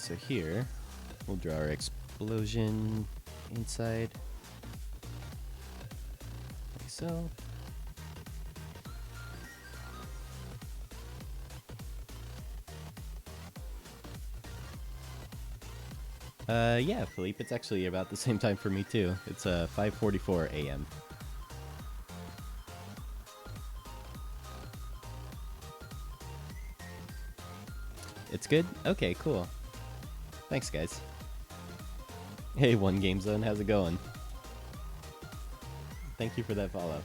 So here, we'll draw our explosion inside, like so. Yeah, Philippe, it's actually about the same time for me too. It's 5:44 a.m. It's good? Okay, cool. Thanks, guys. Hey, One Game Zone, how's it going? Thank you for that follow.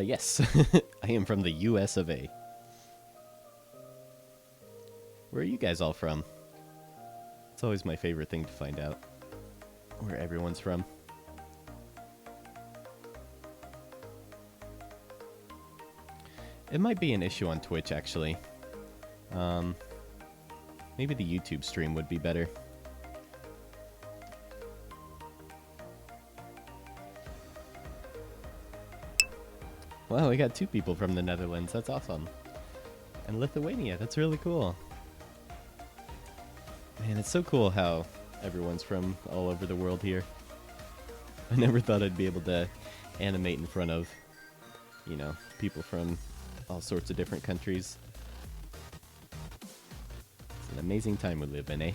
Yes. I am from the US of A. Where are you guys all from? It's always my favorite thing to find out where everyone's from. It might be an issue on Twitch, actually. Maybe the YouTube stream would be better. Wow, we got 2 people from the Netherlands. That's awesome. And Lithuania. That's really cool. Man, it's so cool how everyone's from all over the world here. I never thought I'd be able to animate in front of, you know, people from all sorts of different countries. It's an amazing time we live in, eh?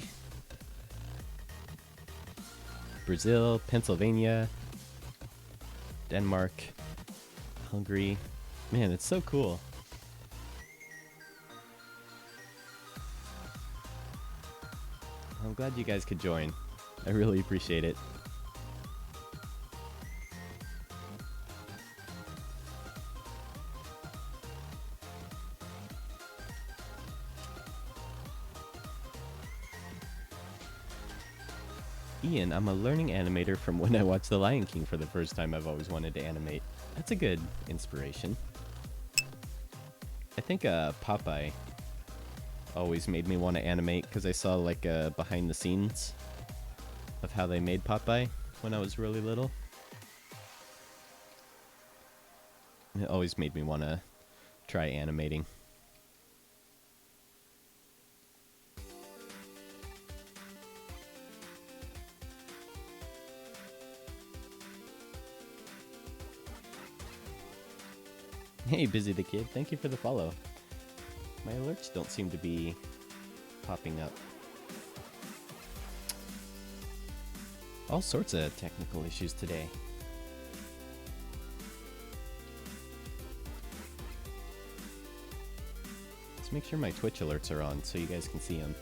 Brazil, Pennsylvania, Denmark, Hungary. Man, it's so cool. I'm glad you guys could join. I really appreciate it. Ian, I'm a learning animator from when I watched The Lion King for the first time. I've always wanted to animate. That's a good inspiration. I think Popeye always made me want to animate because I saw like behind the scenes of how they made Popeye when I was really little. It always made me want to try animating. Hey, Busy the Kid, thank you for the follow. My alerts don't seem to be popping up. All sorts of technical issues today. Let's make sure my Twitch alerts are on so you guys can see them.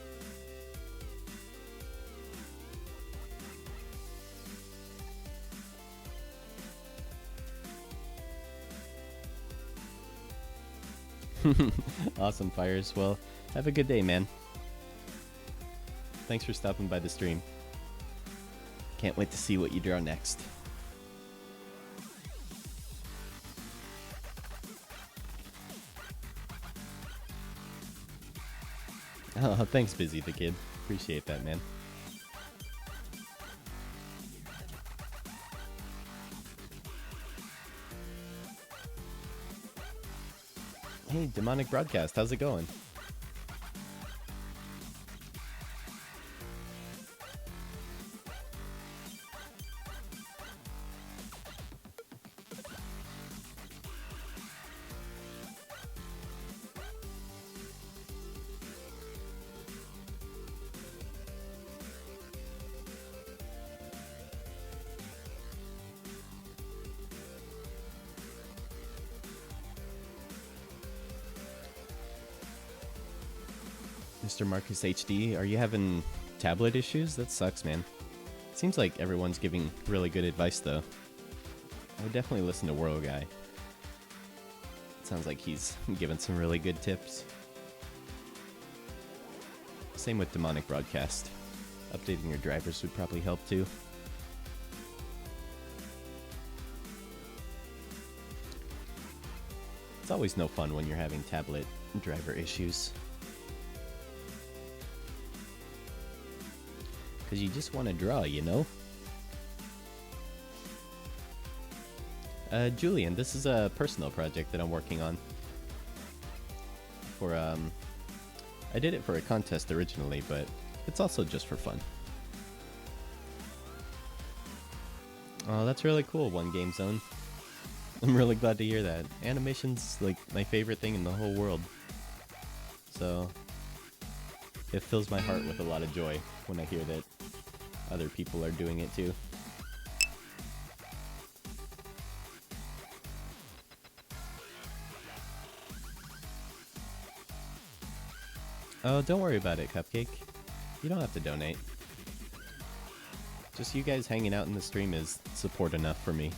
Awesome, Fires. Well, have a good day, man. Thanks for stopping by the stream. Can't wait to see what you draw next. Oh, thanks, Busy the Kid. Appreciate that, man. Hey, Demonic Broadcast, how's it going? Mr. Marcus HD, are you having tablet issues? That sucks, man. Seems like everyone's giving really good advice, though. I would definitely listen to World Guy. Sounds like he's giving some really good tips. Same with Demonic Broadcast. Updating your drivers would probably help, too. It's always no fun when you're having tablet driver issues. Because you just want to draw, you know? Julian, this is a personal project that I'm working on. I did it for a contest originally, but it's also just for fun. Oh, that's really cool, One Game Zone. I'm really glad to hear that. Animation's like my favorite thing in the whole world. So it fills my heart with a lot of joy when I hear that other people are doing it too. Oh, don't worry about it, Cupcake. You don't have to donate. Just you guys hanging out in the stream is support enough for me.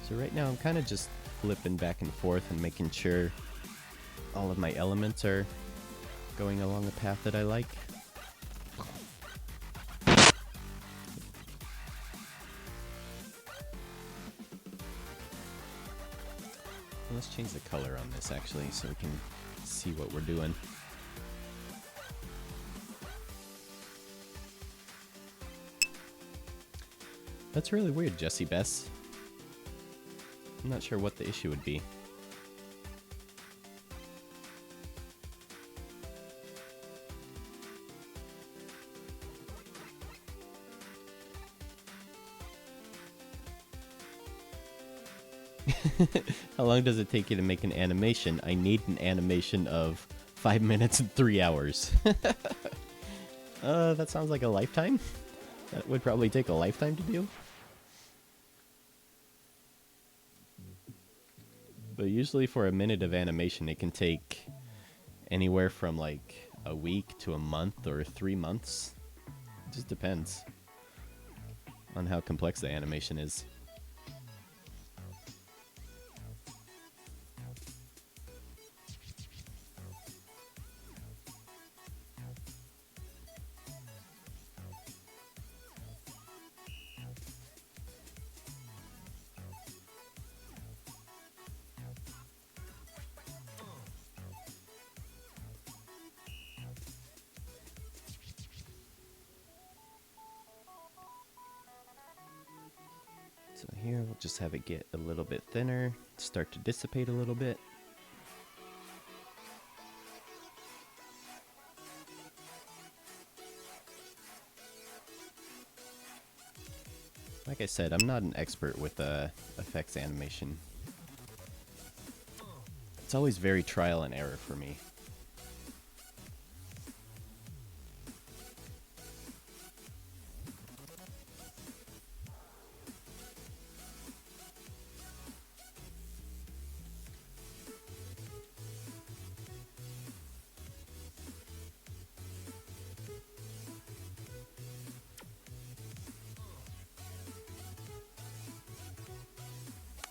So right now I'm kind of just flipping back and forth and making sure all of my elements are going along a path that I like. Let's change the color on this actually so we can see what we're doing. That's really weird, Jessie Bess. I'm not sure what the issue would be. How long does it take you to make an animation? I need an animation of 5 minutes and 3 hours. That sounds like a lifetime? That would probably take a lifetime to do. But usually for a minute of animation, it can take anywhere from like a week to a month or 3 months. It just depends on how complex the animation is. So here we'll just have it get a little bit thinner, start to dissipate a little bit. Like I said, I'm not an expert with effects animation. It's always very trial and error for me.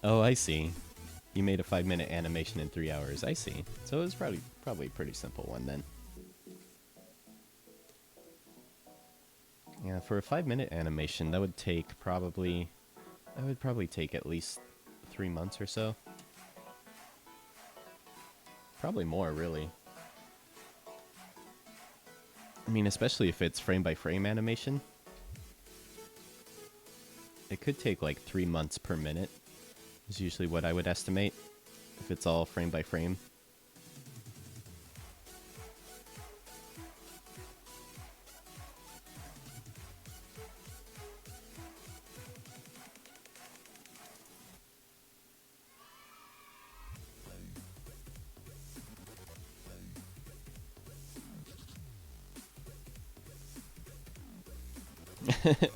Oh, I see. You made a 5-minute animation in 3 hours. I see. So it was probably a pretty simple one then. Yeah, for a 5-minute animation, that would probably take at least 3 months or so. Probably more, really. I mean, especially if it's frame by frame animation. It could take like 3 months per minute. Is usually what I would estimate if it's all frame by frame.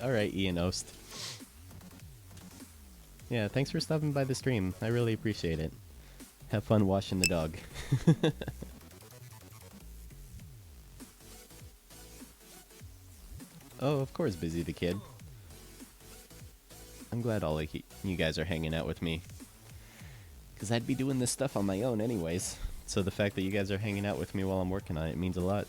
Alright, Ian Ost. Yeah, thanks for stopping by the stream. I really appreciate it. Have fun washing the dog. Oh, of course, Busy the Kid. I'm glad all of you guys are hanging out with me. because I'd be doing this stuff on my own anyways. So the fact that you guys are hanging out with me while I'm working on it means a lot.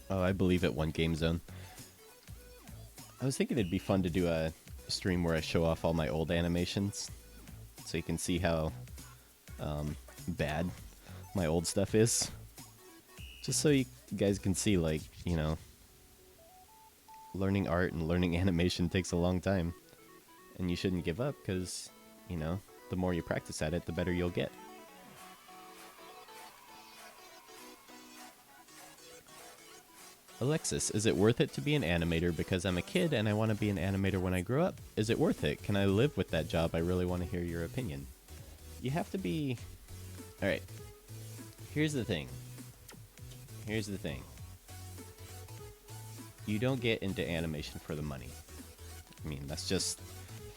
Oh, I believe it, One Game Zone. I was thinking it'd be fun to do a stream where I show off all my old animations, so you can see how bad my old stuff is. Just so you guys can see, like, you know, learning art and learning animation takes a long time. And you shouldn't give up, because, you know, the more you practice at it, the better you'll get. Alexis, is it worth it to be an animator because I'm a kid and I want to be an animator when I grow up? Is it worth it? Can I live with that job? I really want to hear your opinion. You have to be... Alright. Here's the thing. Here's the thing. You don't get into animation for the money. I mean, that's just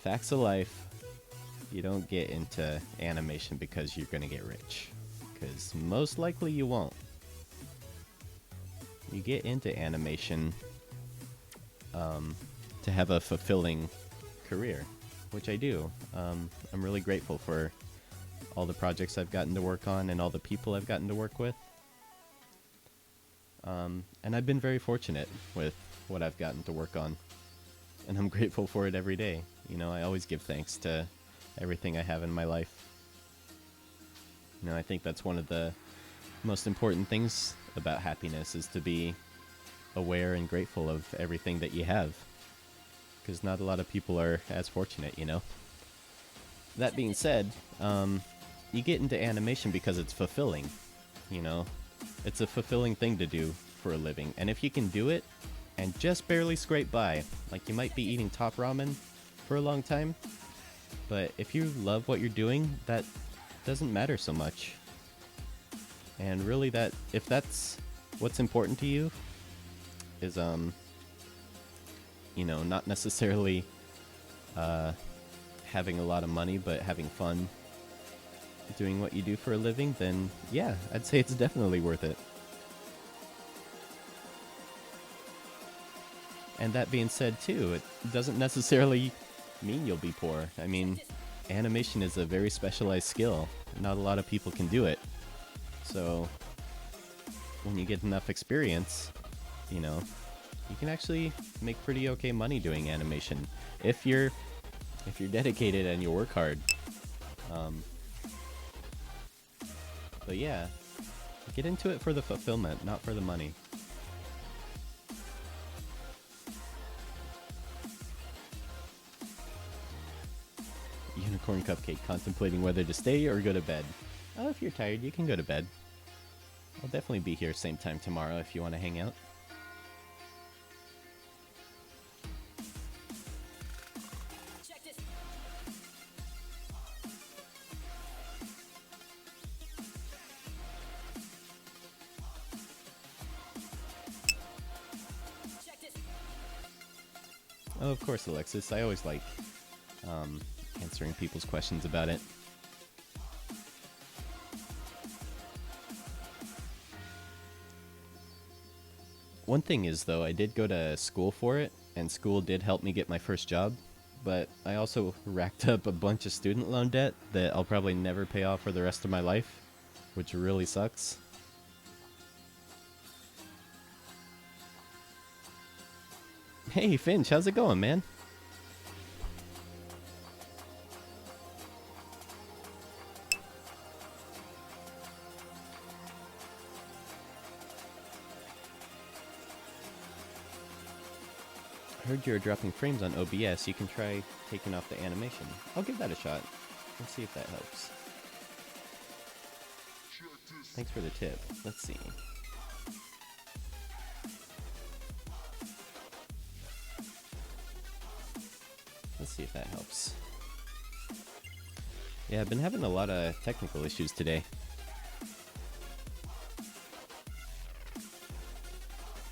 facts of life. You don't get into animation because you're going to get rich. Because most likely you won't. You get into animation to have a fulfilling career, which I do. I'm really grateful for all the projects I've gotten to work on and all the people I've gotten to work with. And I've been very fortunate with what I've gotten to work on. And I'm grateful for it every day. You know, I always give thanks to everything I have in my life. You know, I think that's one of the most important things about happiness, is to be aware and grateful of everything that you have. Because not a lot of people are as fortunate, you know. That being said, you get into animation because it's fulfilling, you know. It's a fulfilling thing to do for a living. And if you can do it and just barely scrape by, like you might be eating top ramen for a long time, but if you love what you're doing, that doesn't matter so much. And really, that if that's what's important to you, is you know, not necessarily having a lot of money, but having fun doing what you do for a living, then yeah, I'd say it's definitely worth it. And that being said too, it doesn't necessarily mean you'll be poor. I mean, animation is a very specialized skill. Not a lot of people can do it. So when you get enough experience, you know, you can actually make pretty okay money doing animation if you're dedicated and you work hard. But yeah, get into it for the fulfillment, not for the money. Unicorn Cupcake, contemplating whether to stay or go to bed. Oh, if you're tired, you can go to bed. I'll definitely be here same time tomorrow if you want to hang out. Oh, of course, Alexis. I always like answering people's questions about it. One thing is, though, I did go to school for it, and school did help me get my first job, but I also racked up a bunch of student loan debt that I'll probably never pay off for the rest of my life, which really sucks. Hey, Finch, how's it going, man? I heard you're dropping frames on OBS. You can try taking off the animation. I'll give that a shot. Let's see if that helps. Thanks for the tip. Let's see. Let's see if that helps. Yeah, I've been having a lot of technical issues today.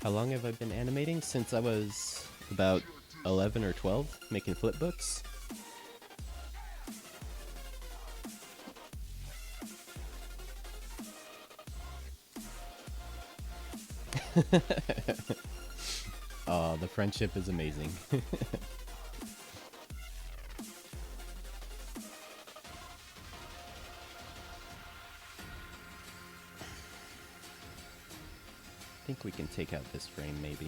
How long have I been animating? Since I was about 11 or 12, making flipbooks. Oh, the friendship is amazing. I think we can take out this frame, maybe.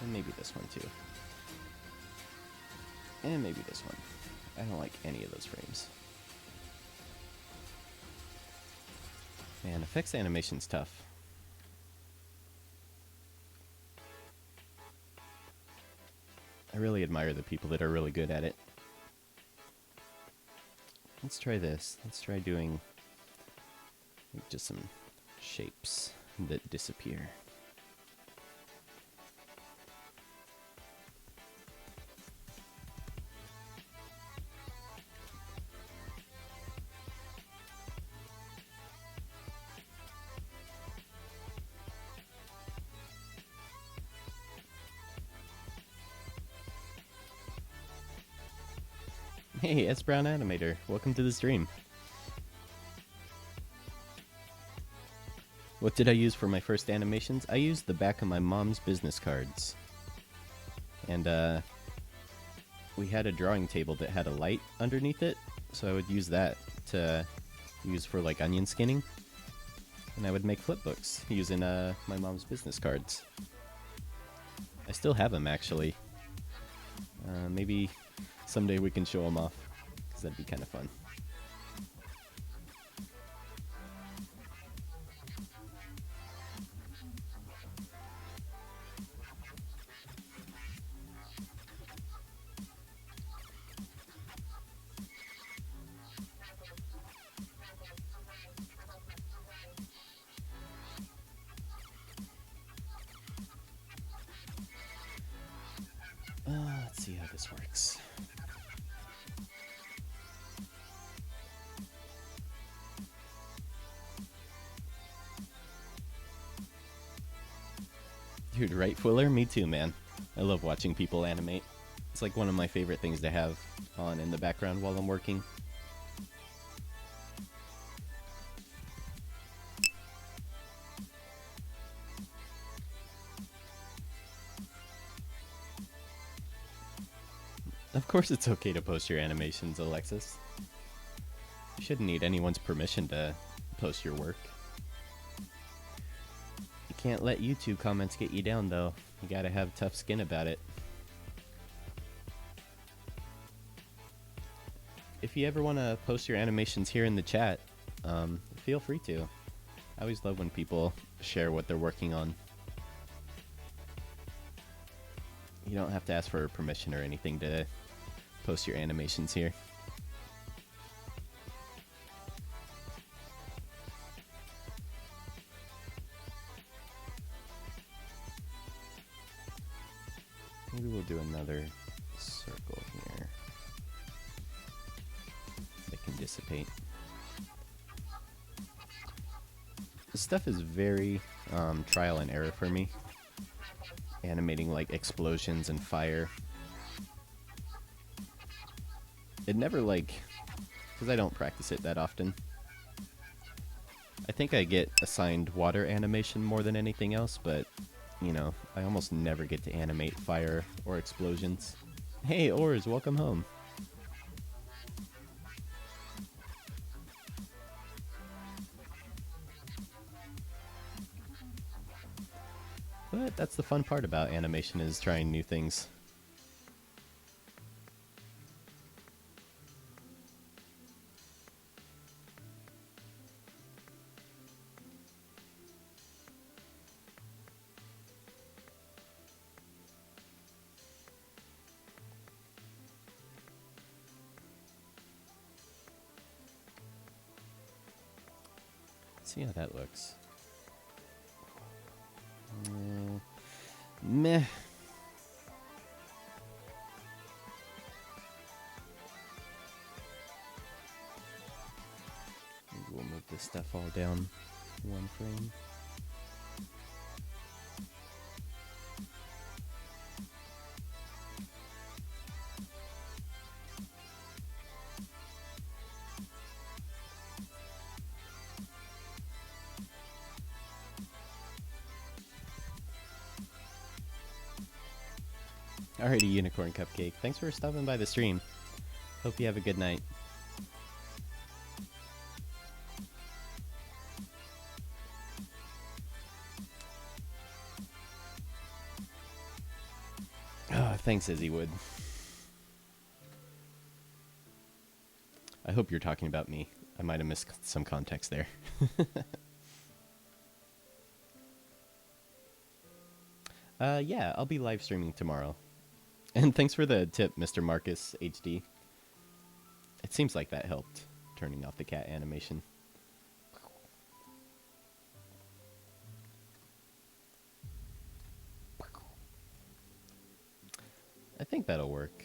And maybe this one, too. And maybe this one. I don't like any of those frames. Man, effects animation's tough. I really admire the people that are really good at it. Let's try this. Let's try doing just some shapes that disappear. Hey, S Brown Animator, welcome to the stream. What did I use for my first animations? I used the back of my mom's business cards. And we had a drawing table that had a light underneath it, so I would use that to use for like onion skinning. And I would make flipbooks using my mom's business cards. I still have them, actually. Maybe someday we can show them off, because that'd be kind of fun. Let's see how this works. Dude, right, Fuller? Me too, man. I love watching people animate. It's like one of my favorite things to have on in the background while I'm working. Of course it's okay to post your animations, Alexis. You shouldn't need anyone's permission to post your work. You can't let YouTube comments get you down, though. You gotta have tough skin about it. If you ever want to post your animations here in the chat, feel free to. I always love when people share what they're working on. You don't have to ask for permission or anything to post your animations here. Maybe we'll do another circle here that can dissipate. This stuff is very trial and error for me. Animating like explosions and fire. It never because I don't practice it that often. I think I get assigned water animation more than anything else, but you know, I almost never get to animate fire or explosions. Hey, Ors, welcome home. But that's the fun part about animation, is trying new things. See how that looks. Meh. Maybe we'll move this stuff all down one frame. Alrighty, Unicorn Cupcake. Thanks for stopping by the stream. Hope you have a good night. Oh, thanks, Izzywood. I hope you're talking about me. I might have missed some context there. Yeah, I'll be live streaming tomorrow. And thanks for the tip, Mr. Marcus HD. It seems like that helped, turning off the cat animation. I think that'll work.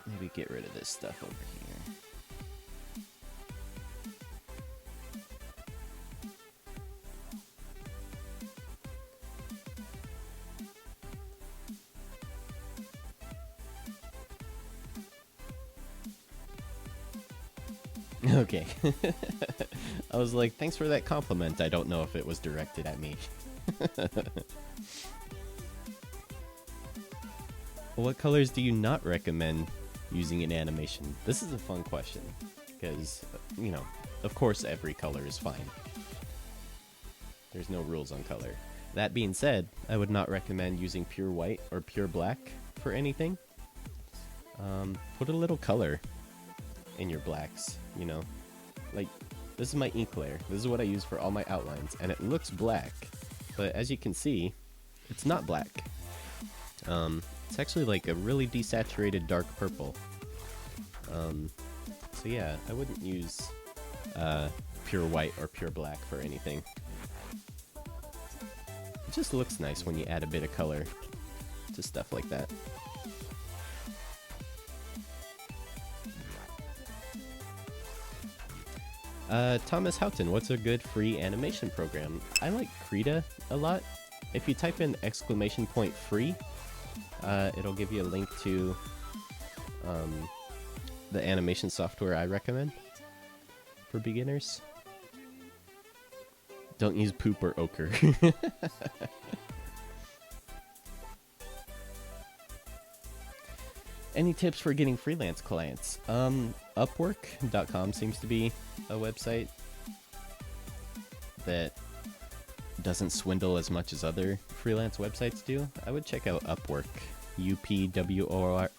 Maybe get rid of this stuff over here. Okay. I was like, thanks for that compliment. I don't know if it was directed at me. What colors do you not recommend using in animation? This is a fun question, because, you know, of course every color is fine. There's no rules on color. That being said, I would not recommend using pure white or pure black for anything. Put a little color in your blacks, you know. Like, this is my ink layer. This is what I use for all my outlines, and it looks black, but as you can see, it's not black. It's actually like a really desaturated dark purple. So yeah, I wouldn't use pure white or pure black for anything. It just looks nice when you add a bit of color to stuff like that. Thomas Houghton, what's a good free animation program? I like Krita a lot. If you type in !free, it'll give you a link to the animation software I recommend for beginners. Don't use poop or ochre. Any tips for getting freelance clients? Upwork.com seems to be a website that doesn't swindle as much as other freelance websites do. I would check out Upwork. UPWORK.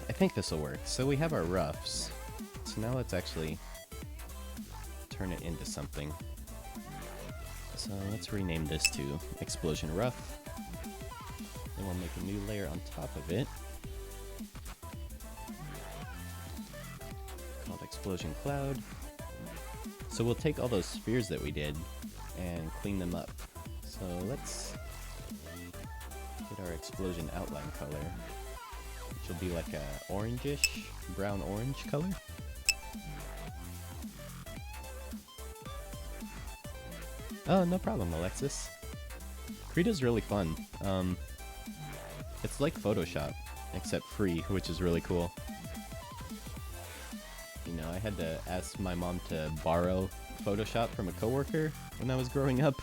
I think this will work. So we have our roughs. So now let's actually turn it into something. So let's rename this to Explosion Rough. Then we'll make a new layer on top of it called Explosion Cloud. So we'll take all those spheres that we did and clean them up. So let's get our explosion outline color, which will be like a orangish, brown orange color. Oh, no problem, Alexis. Krita's really fun. It's like Photoshop, except free, which is really cool. You know, I had to ask my mom to borrow Photoshop from a coworker when I was growing up.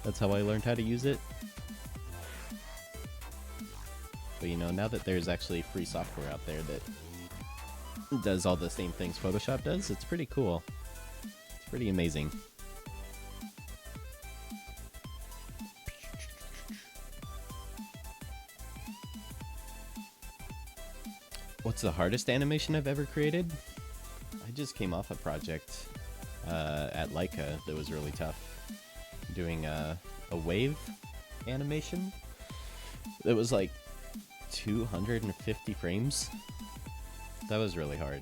That's how I learned how to use it. But you know, now that there's actually free software out there that does all the same things Photoshop does, it's pretty cool. It's pretty amazing. What's the hardest animation I've ever created? I just came off a project at Leica that was really tough. Doing a wave animation that was like 250 frames. That was really hard.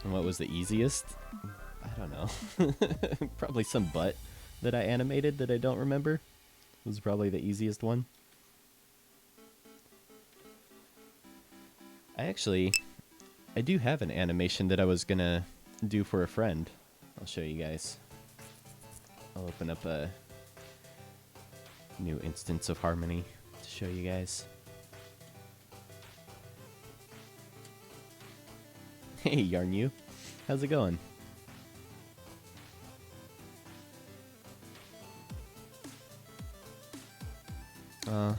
And what was the easiest? I don't know. Probably some butt that I animated that I don't remember. Was probably the easiest one. I do have an animation that I was gonna do for a friend. I'll show you guys. I'll open up a new instance of Harmony to show you guys. Hey, Yarn You. How's it going?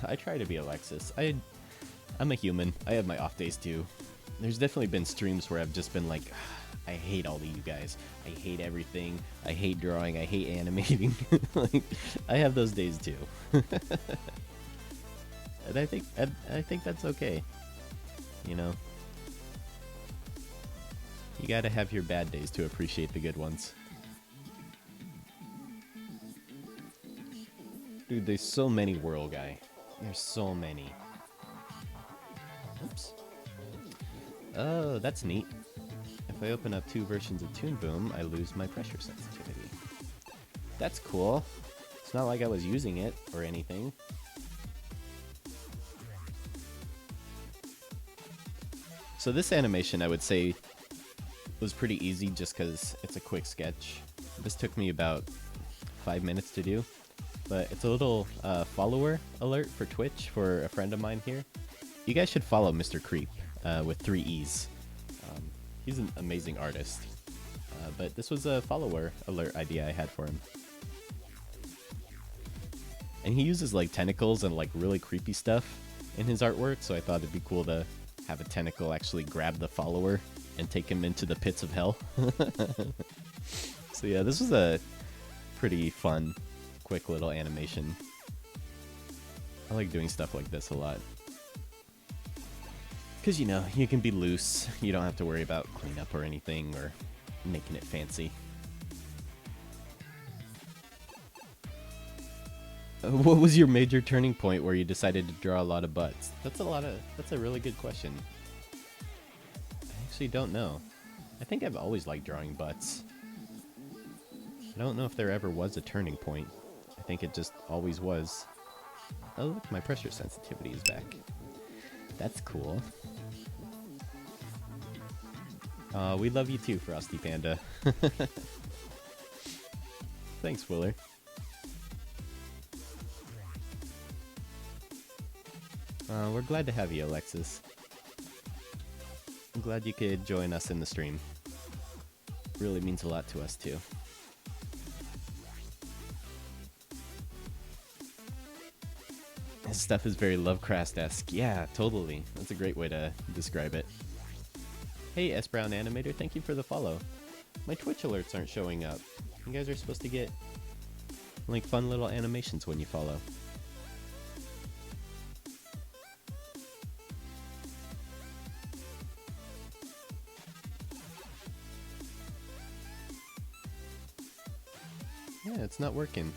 I try to be Alexis. I'm a human. I have my off days too. There's definitely been streams where I've just been like, I hate all of you guys. I hate everything. I hate drawing. I hate animating. Like, I have those days too. And I think that's okay. You know, you gotta have your bad days to appreciate the good ones. Dude, there's so many Whirl Guy. There's so many. Oops. Oh, that's neat. If I open up 2 versions of Toon Boom, I lose my pressure sensitivity. That's cool. It's not like I was using it or anything. So this animation, I would say, was pretty easy just because it's a quick sketch. This took me about 5 minutes to do. But it's a little follower alert for Twitch for a friend of mine here. You guys should follow Mr. Creep with 3 E's. He's an amazing artist. But this was a follower alert idea I had for him. And he uses like tentacles and like really creepy stuff in his artwork, so I thought it'd be cool to have a tentacle actually grab the follower and take him into the pits of hell. So yeah, this was a pretty fun, quick little animation. I like doing stuff like this a lot. Because, you know, you can be loose. You don't have to worry about cleanup or anything or making it fancy. What was your major turning point where you decided to draw a lot of butts? That's a really good question. I actually don't know. I think I've always liked drawing butts. I don't know if there ever was a turning point. I think it just always was. Oh, look, my pressure sensitivity is back. That's cool. We love you too, Frosty Panda. Thanks, Willer. We're glad to have you, Alexis. I'm glad you could join us in the stream. Really means a lot to us too. His stuff is very Lovecraft-esque. Yeah, totally. That's a great way to describe it. Hey, S Brown Animator, thank you for the follow. My Twitch alerts aren't showing up. You guys are supposed to get like fun little animations when you follow. Yeah, it's not working.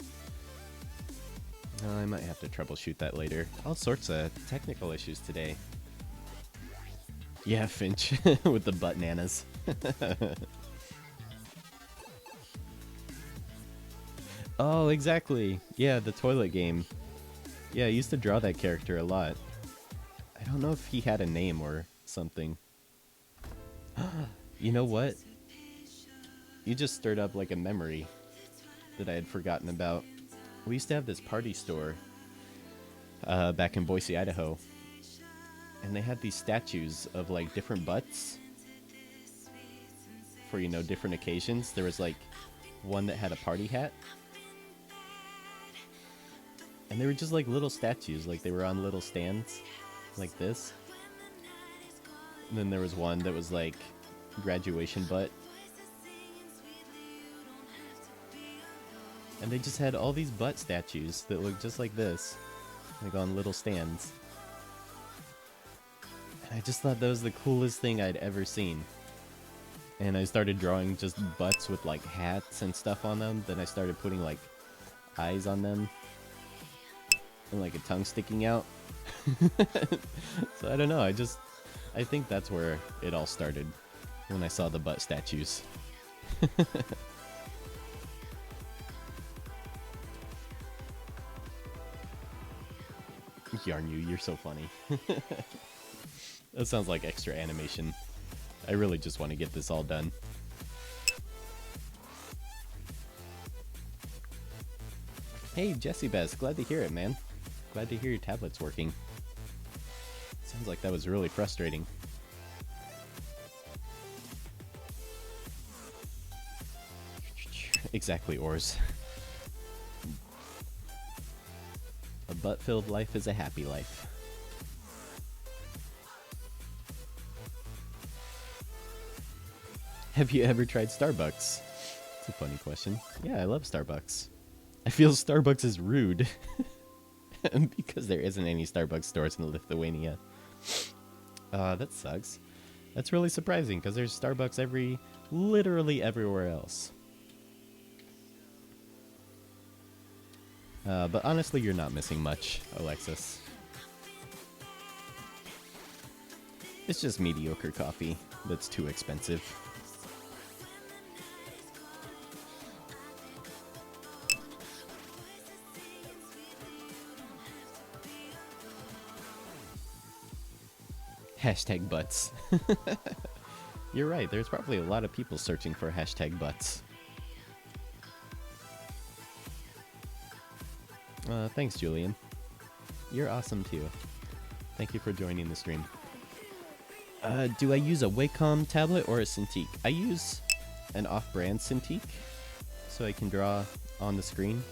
I might have to troubleshoot that later. All sorts of technical issues today. Yeah, Finch, with the butt nanas. Oh, exactly. Yeah, the toilet game. Yeah, I used to draw that character a lot. I don't know if he had a name or something. You know what? You just stirred up like a memory that I had forgotten about. We used to have this party store back in Boise, Idaho. And they had these statues of like different butts for, you know, different occasions. There was like one that had a party hat. And they were just like little statues, like they were on little stands like this. And then there was one that was like graduation butt. And they just had all these butt statues that looked just like this, like on little stands. And I just thought that was the coolest thing I'd ever seen. And I started drawing just butts with like hats and stuff on them. Then I started putting like eyes on them and like a tongue sticking out. So I don't know, I think that's where it all started, when I saw the butt statues. Yarn you, you're so funny. That sounds like extra animation. I really just want to get this all done. Hey, Jesse Best, glad to hear it, man. Glad to hear your tablet's working. Sounds like that was really frustrating. Exactly, Ors. A butt-filled life is a happy life. Have you ever tried Starbucks? It's a funny question. Yeah, I love Starbucks. I feel Starbucks is rude. Because there isn't any Starbucks stores in Lithuania. That sucks. That's really surprising, because there's Starbucks literally everywhere else. But honestly, you're not missing much, Alexis. It's just mediocre coffee that's too expensive. Hashtag butts. You're right, there's probably a lot of people searching for hashtag butts. Thanks, Julian. You're awesome too. Thank you for joining the stream. Do I use a Wacom tablet or a Cintiq? I use an off-brand Cintiq, so I can draw on the screen.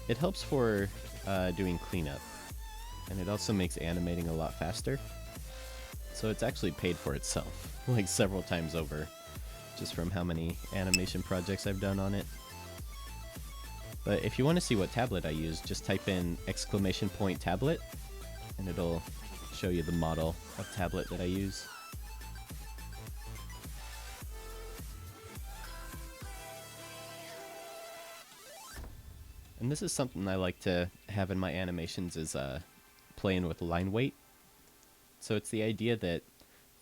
It helps for doing cleanup, and it also makes animating a lot faster. So it's actually paid for itself, like several times over, just from how many animation projects I've done on it. But if you want to see what tablet I use, just type in !tablet, and it'll show you the model of tablet that I use. And this is something I like to have in my animations, is playing with line weight. So it's the idea that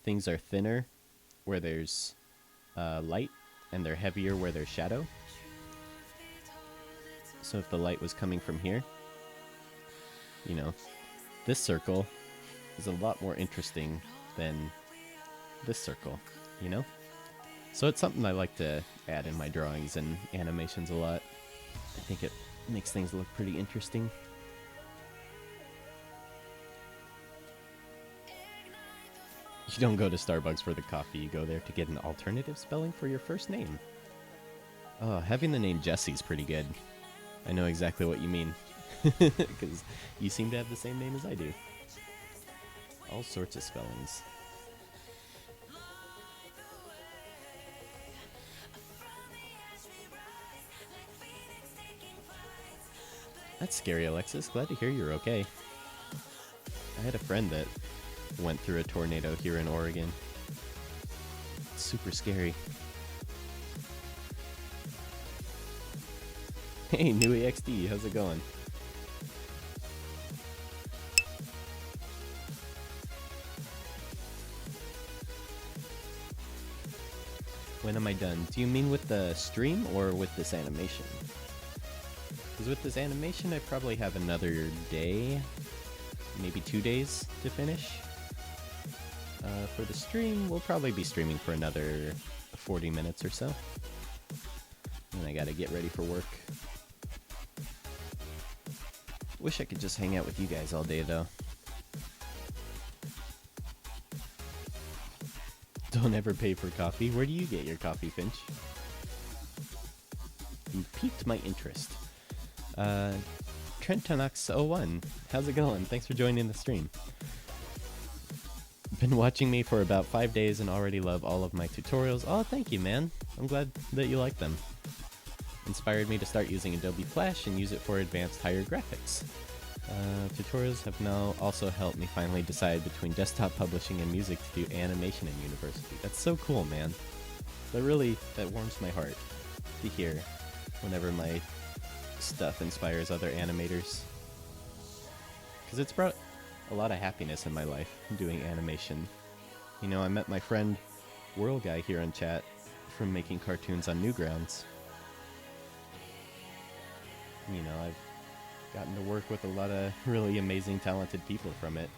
things are thinner where there's light, and they're heavier where there's shadow. So if the light was coming from here, you know, this circle is a lot more interesting than this circle, you know? So it's something I like to add in my drawings and animations a lot. I think it makes things look pretty interesting. You don't go to Starbucks for the coffee, you go there to get an alternative spelling for your first name. Oh, having the name Jesse's pretty good. I know exactly what you mean, because you seem to have the same name as I do. All sorts of spellings. That's scary, Alexis. Glad to hear you're okay. I had a friend that went through a tornado here in Oregon. It's super scary. Hey, New EXD, how's it going? When am I done? Do you mean with the stream or with this animation? Because with this animation, I probably have another day, maybe 2 days to finish. For the stream, we'll probably be streaming for another 40 minutes or so. And I gotta get ready for work. Wish I could just hang out with you guys all day, though. Don't ever pay for coffee. Where do you get your coffee, Finch? You piqued my interest. Trentonox01, how's it going? Thanks for joining the stream. Been watching me for about 5 days and already love all of my tutorials. Oh, thank you, man. I'm glad that you like them. Inspired me to start using Adobe Flash and use it for advanced higher graphics. Tutorials have now also helped me finally decide between desktop publishing and music to do animation in university. That's so cool, man. That warms my heart to hear whenever my stuff inspires other animators. Because it's brought a lot of happiness in my life doing animation. You know, I met my friend Whirl Guy here on chat from making cartoons on Newgrounds. You know, Gotten to work with a lot of really amazing, talented people from it.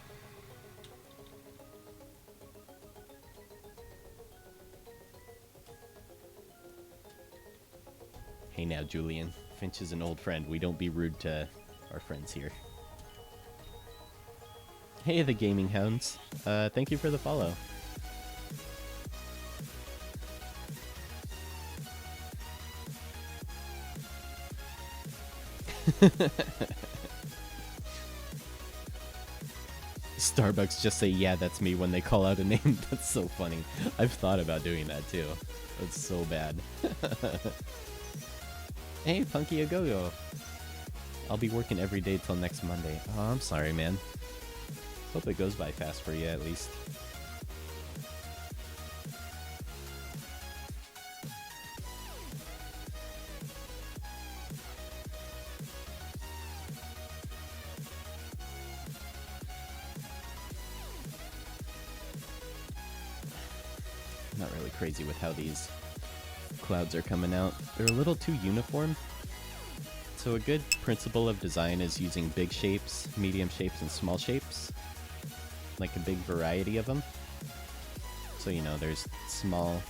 Hey now, Julian. Finch is an old friend. We don't be rude to our friends here. Hey, the Gaming Hounds. Thank you for the follow. Starbucks just say, yeah, that's me when they call out a name. That's so funny. I've thought about doing that too. That's so bad. Hey, Punky a Go-Go. I'll be working every day till next Monday. Oh, I'm sorry, man. Hope it goes by fast for you, at least. Not really crazy with how these clouds are coming out. They're a little too uniform. So a good principle of design is using big shapes, medium shapes, and small shapes. Like a big variety of them. So, you know, there's small,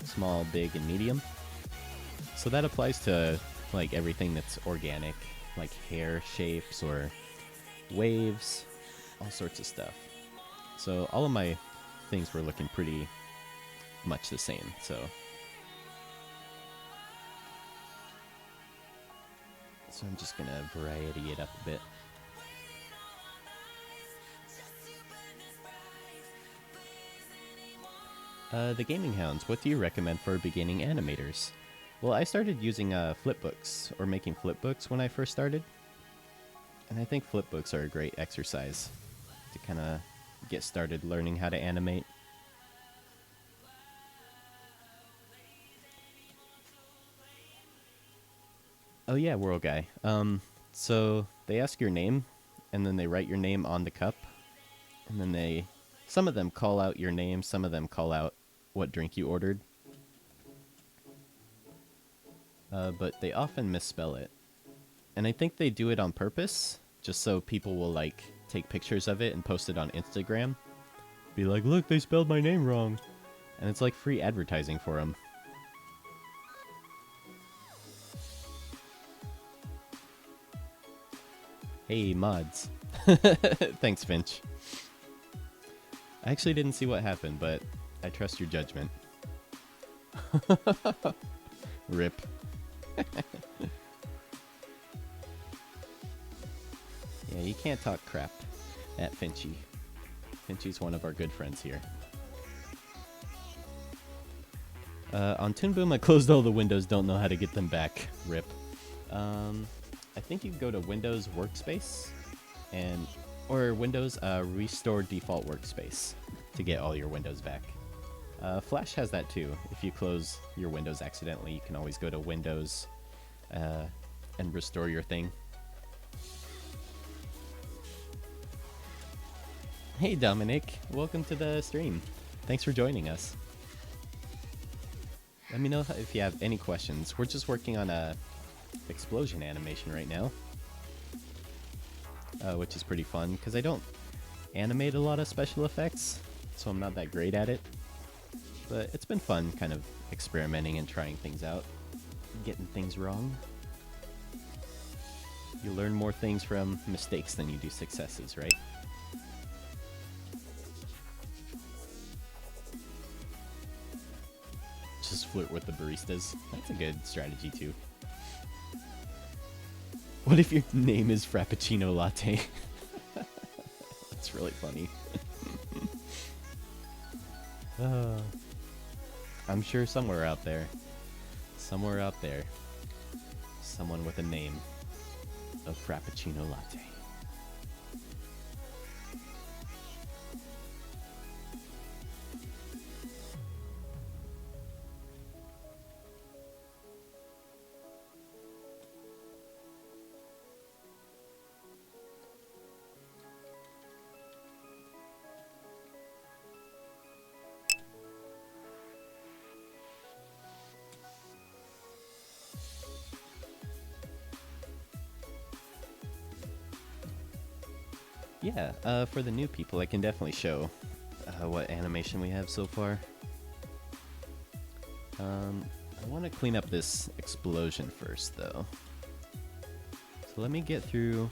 small, big, and medium. So that applies to, like, everything that's organic. Like hair shapes or waves. All sorts of stuff. So all of my things were looking pretty much the same, so I'm just gonna variety it up a bit. The Gaming Hounds, what do you recommend for beginning animators? Well, I started using flipbooks, or making flipbooks when I first started. And I think flipbooks are a great exercise to kind of get started learning how to animate. Oh yeah, World Guy. So they ask your name, and then they write your name on the cup, and then some of them call out your name, some of them call out what drink you ordered. But they often misspell it. And I think they do it on purpose, just so people will, like, take pictures of it and post it on Instagram. Be like, look, they spelled my name wrong. And it's like free advertising for them. Hey, mods. Thanks, Finch. I actually didn't see what happened, but I trust your judgment. Rip. Yeah, you can't talk crap at Finchy. Finchy's one of our good friends here. On Toon Boom, I closed all the windows, don't know how to get them back. Rip. I think you can go to Windows Workspace or Windows Restore Default Workspace to get all your windows back. Flash has that too. If you close your windows accidentally, you can always go to Windows and restore your thing. Hey Dominic, welcome to the stream. Thanks for joining us. Let me know if you have any questions. We're just working on a explosion animation right now, which is pretty fun because I don't animate a lot of special effects, so I'm not that great at it. But it's been fun kind of experimenting and trying things out, getting things wrong. You learn more things from mistakes than you do successes, right? Just flirt with the baristas. That's a good strategy too. What if your name is Frappuccino Latte? That's really funny. I'm sure somewhere out there, someone with a name of Frappuccino Latte. Yeah, for the new people, I can definitely show what animation we have so far. I want to clean up this explosion first, though. So let me get through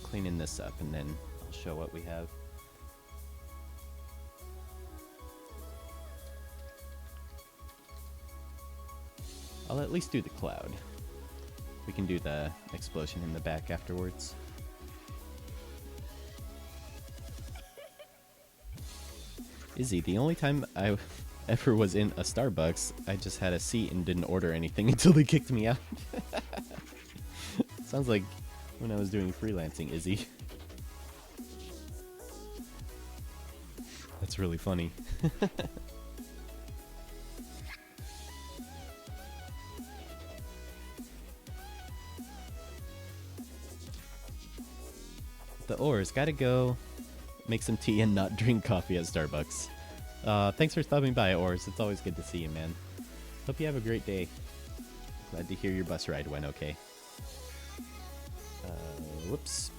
cleaning this up, and then I'll show what we have. I'll at least do the cloud. We can do the explosion in the back afterwards. Izzy, the only time I ever was in a Starbucks, I just had a seat and didn't order anything until they kicked me out. Sounds like when I was doing freelancing, Izzy. That's really funny. The ores, gotta go make some tea and not drink coffee at Starbucks. Thanks for stopping by, Ors. It's always good to see you, man. Hope you have a great day. Glad to hear your bus ride went okay. Whoops.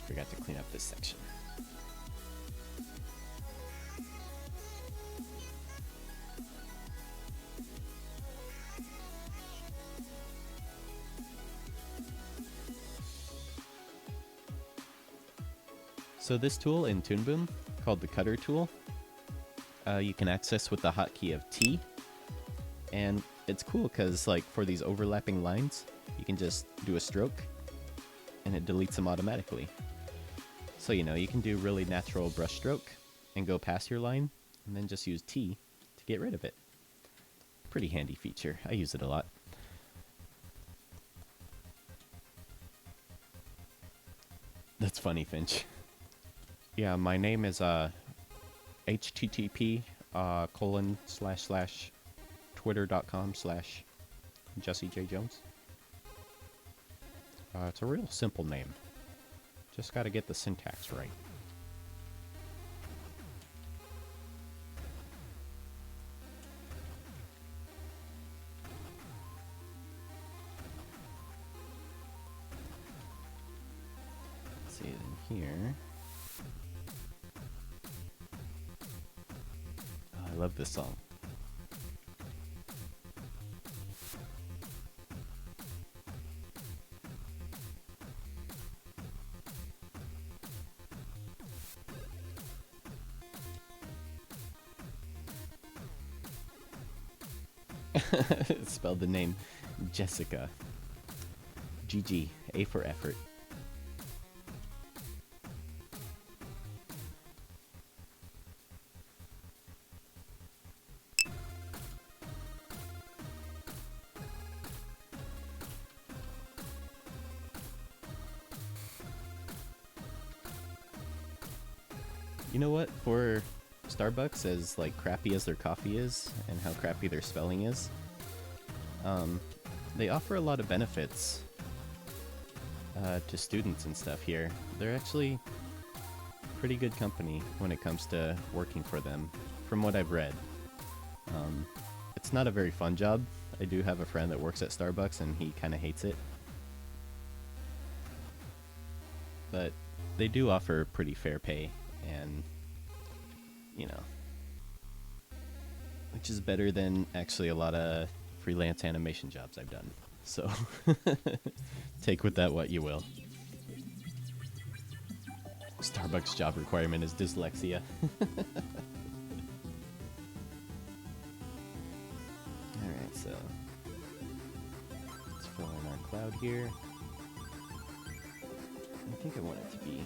Forgot to clean up this section. So this tool in Toon Boom, called the Cutter tool, you can access with the hotkey of T. And it's cool because, like, for these overlapping lines, you can just do a stroke and it deletes them automatically. So, you know, you can do really natural brush stroke and go past your line and then just use T to get rid of it. Pretty handy feature. I use it a lot. That's funny, Finch. Yeah, my name is http ://twitter.com/Jesse J. Jones. It's a real simple name. Just gotta get the syntax right. Let's see it in here. Oh, I love this song. Spelled the name Jessica. GG, A for effort. You know what? For Starbucks, as like crappy as their coffee is and how crappy their spelling is, they offer a lot of benefits to students and stuff here. They're actually pretty good company when it comes to working for them, from what I've read. It's not a very fun job. I do have a friend that works at Starbucks and he kind of hates it. But they do offer pretty fair pay, and you know, which is better than actually a lot of freelance animation jobs I've done. So take with that what you will. Starbucks job requirement is dyslexia. Alright, so let's fill in our cloud here. I think I want it to be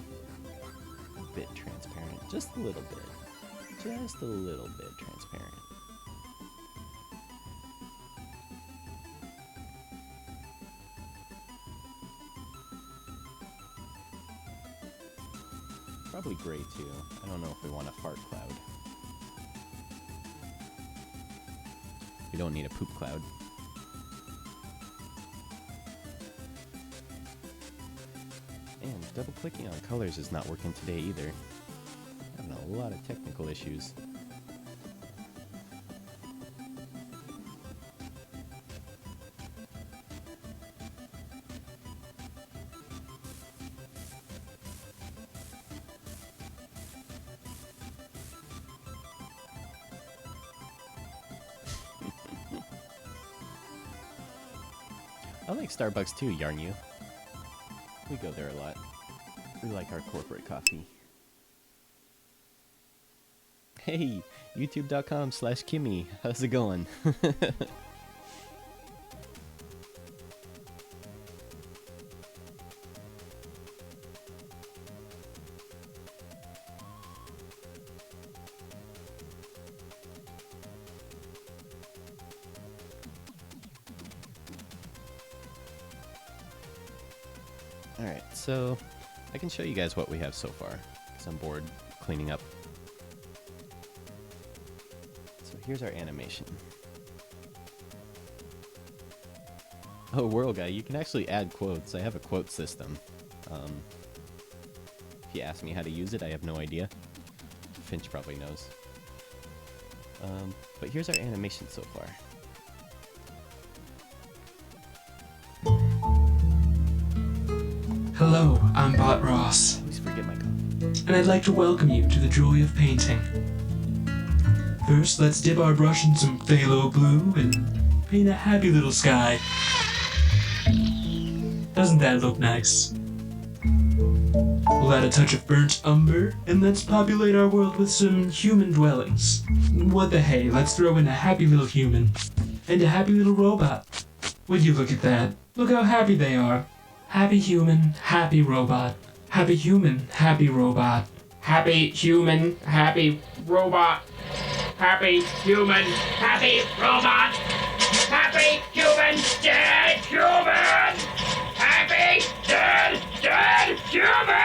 a bit transparent, just a little bit. Just a little bit transparent. Probably gray too. I don't know if we want a fart cloud. We don't need a poop cloud. And double clicking on colors is not working today either. Having a lot of technical issues. I like Starbucks too, Yarn You. We go there a lot. We like our corporate coffee. Hey, youtube.com/Kimmy. How's it going? Alright, so I can show you guys what we have so far, because I'm bored cleaning up. So here's our animation. Oh, World Guy, you can actually add quotes. I have a quote system. If you ask me how to use it, I have no idea. Finch probably knows. But here's our animation so far. Hello, I'm Bot Ross, Please forget my coffee. and I'd like to welcome you to the joy of painting. First, let's dip our brush in some phthalo blue and paint a happy little sky. Doesn't that look nice? We'll add a touch of burnt umber, and let's populate our world with some human dwellings. What the hey, let's throw in a happy little human and a happy little robot. Would you look at that? Look how happy they are. Happy human, happy robot. Happy human, happy robot. Happy human, happy robot. Happy human, happy robot. Happy human, dead human. Happy dead human.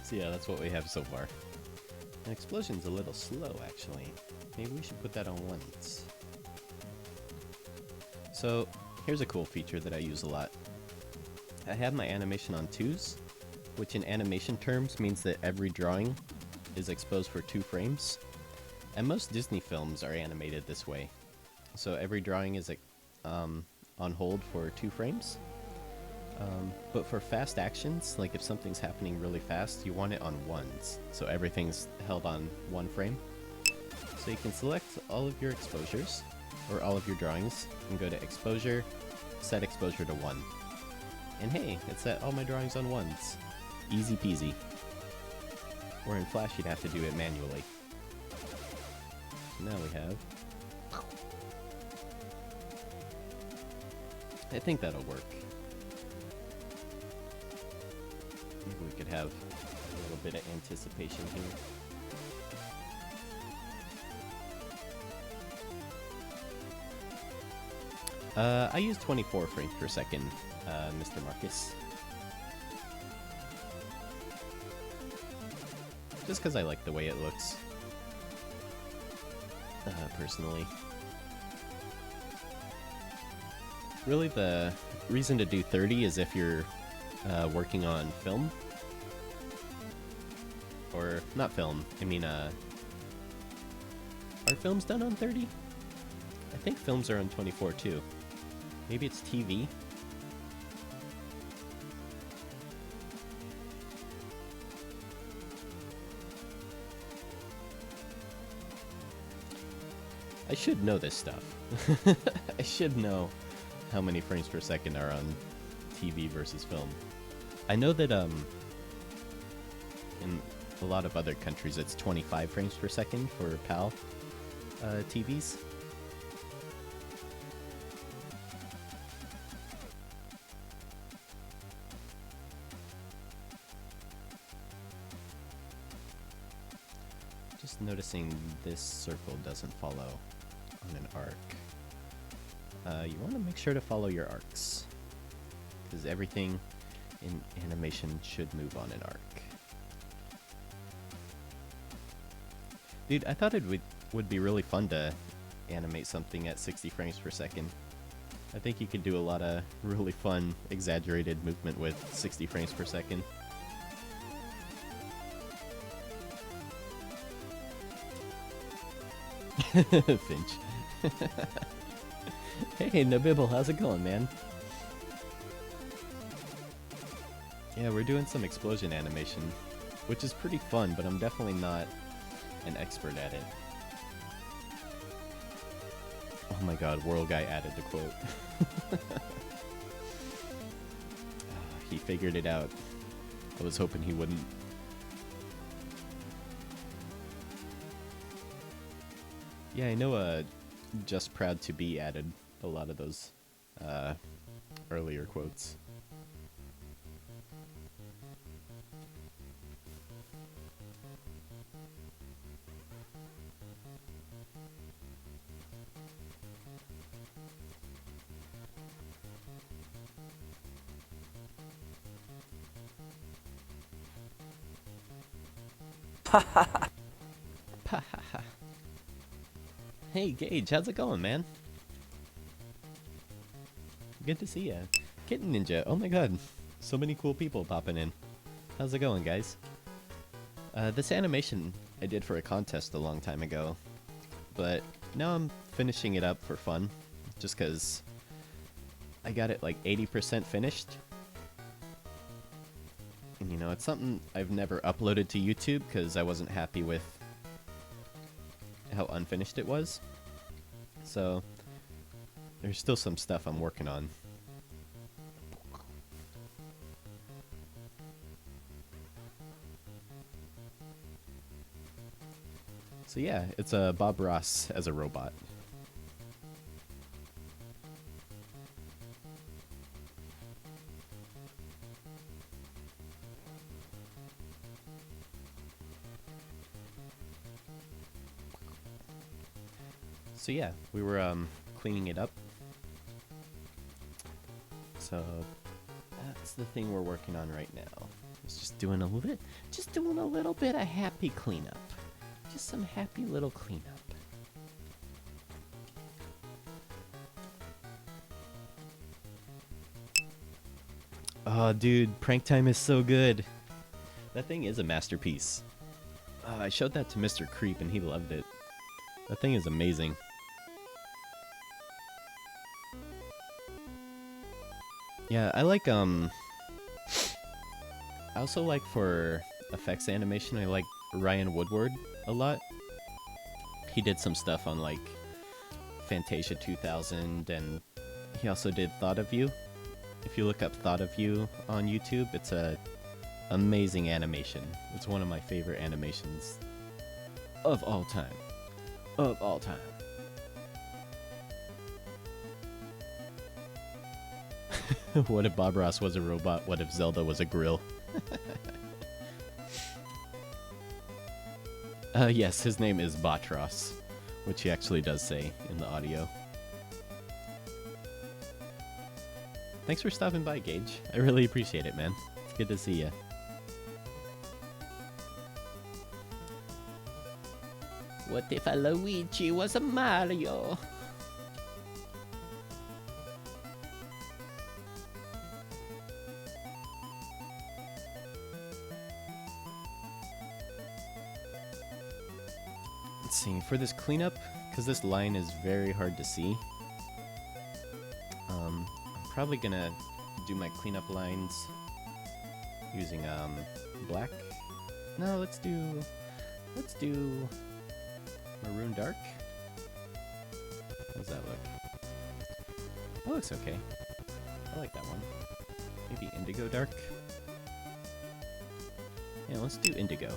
So yeah, that's what we have so far. An explosion's a little slow, actually. Maybe we should put that on once. So, here's a cool feature that I use a lot. I have my animation on 2s, which in animation terms means that every drawing is exposed for 2 frames. And most Disney films are animated this way. So every drawing is on hold for 2 frames. But for fast actions, like if something's happening really fast, you want it on 1s. So everything's held on 1 frame. So you can select all of your exposures, or all of your drawings, and go to exposure, set exposure to 1. And hey, it set all my drawings on 1s. Easy peasy. Or in Flash, you'd have to do it manually. So now we have... I think that'll work. Maybe we could have a little bit of anticipation here. I use 24 frames per second, Mr. Marcus. Just because I like the way it looks. Personally. Really, the reason to do 30 is if you're working on film. Or, not film, I mean, are films done on 30? I think films are on 24 too. Maybe it's TV? I should know this stuff. I should know how many frames per second are on TV versus film. I know that in a lot of other countries it's 25 frames per second for PAL TVs. Just noticing this circle doesn't follow on an arc. You want to make sure to follow your arcs, because everything in animation should move on an arc. Dude, I thought it would be really fun to animate something at 60 frames per second. I think you could do a lot of really fun, exaggerated movement with 60 frames per second. Finch. Hey, Nabibble, how's it going, man? Yeah, we're doing some explosion animation, which is pretty fun, but I'm definitely not an expert at it. Oh my god, World Guy added the quote. He figured it out. I was hoping he wouldn't. Yeah, I know Just Proud to Be added a lot of those earlier quotes. Hey Gage, how's it going, man? Good to see ya. Kitten Ninja, oh my god. So many cool people popping in. How's it going, guys? This animation I did for a contest a long time ago, but now I'm finishing it up for fun, just because I got it like 80% finished. And you know, it's something I've never uploaded to YouTube because I wasn't happy with how unfinished it was. So there's still some stuff I'm working on. So yeah, it's Bob Ross as a robot. So yeah, we were cleaning it up. So that's the thing we're working on right now. It's just doing a little bit of happy cleanup. Just some happy little cleanup. Oh, dude, Prank Time is so good. That thing is a masterpiece. I showed that to Mr. Creep and he loved it. That thing is amazing. Yeah, I like, I also like for effects animation, I like Ryan Woodward a lot. He did some stuff on, like, Fantasia 2000, and he also did Thought of You. If you look up Thought of You on YouTube, it's a amazing animation. It's one of my favorite animations of all time. Of all time. What if Bob Ross was a robot? What if Zelda was a grill? Yes, his name is Botros, which he actually does say in the audio. Thanks for stopping by, Gage. I really appreciate it, man. It's good to see ya. What if a Luigi was a Mario? Let's see, for this cleanup, because this line is very hard to see, I'm probably gonna do my cleanup lines using black. No, let's do maroon dark. How does that look? That looks okay. I like that one. Maybe indigo dark. Yeah, let's do indigo.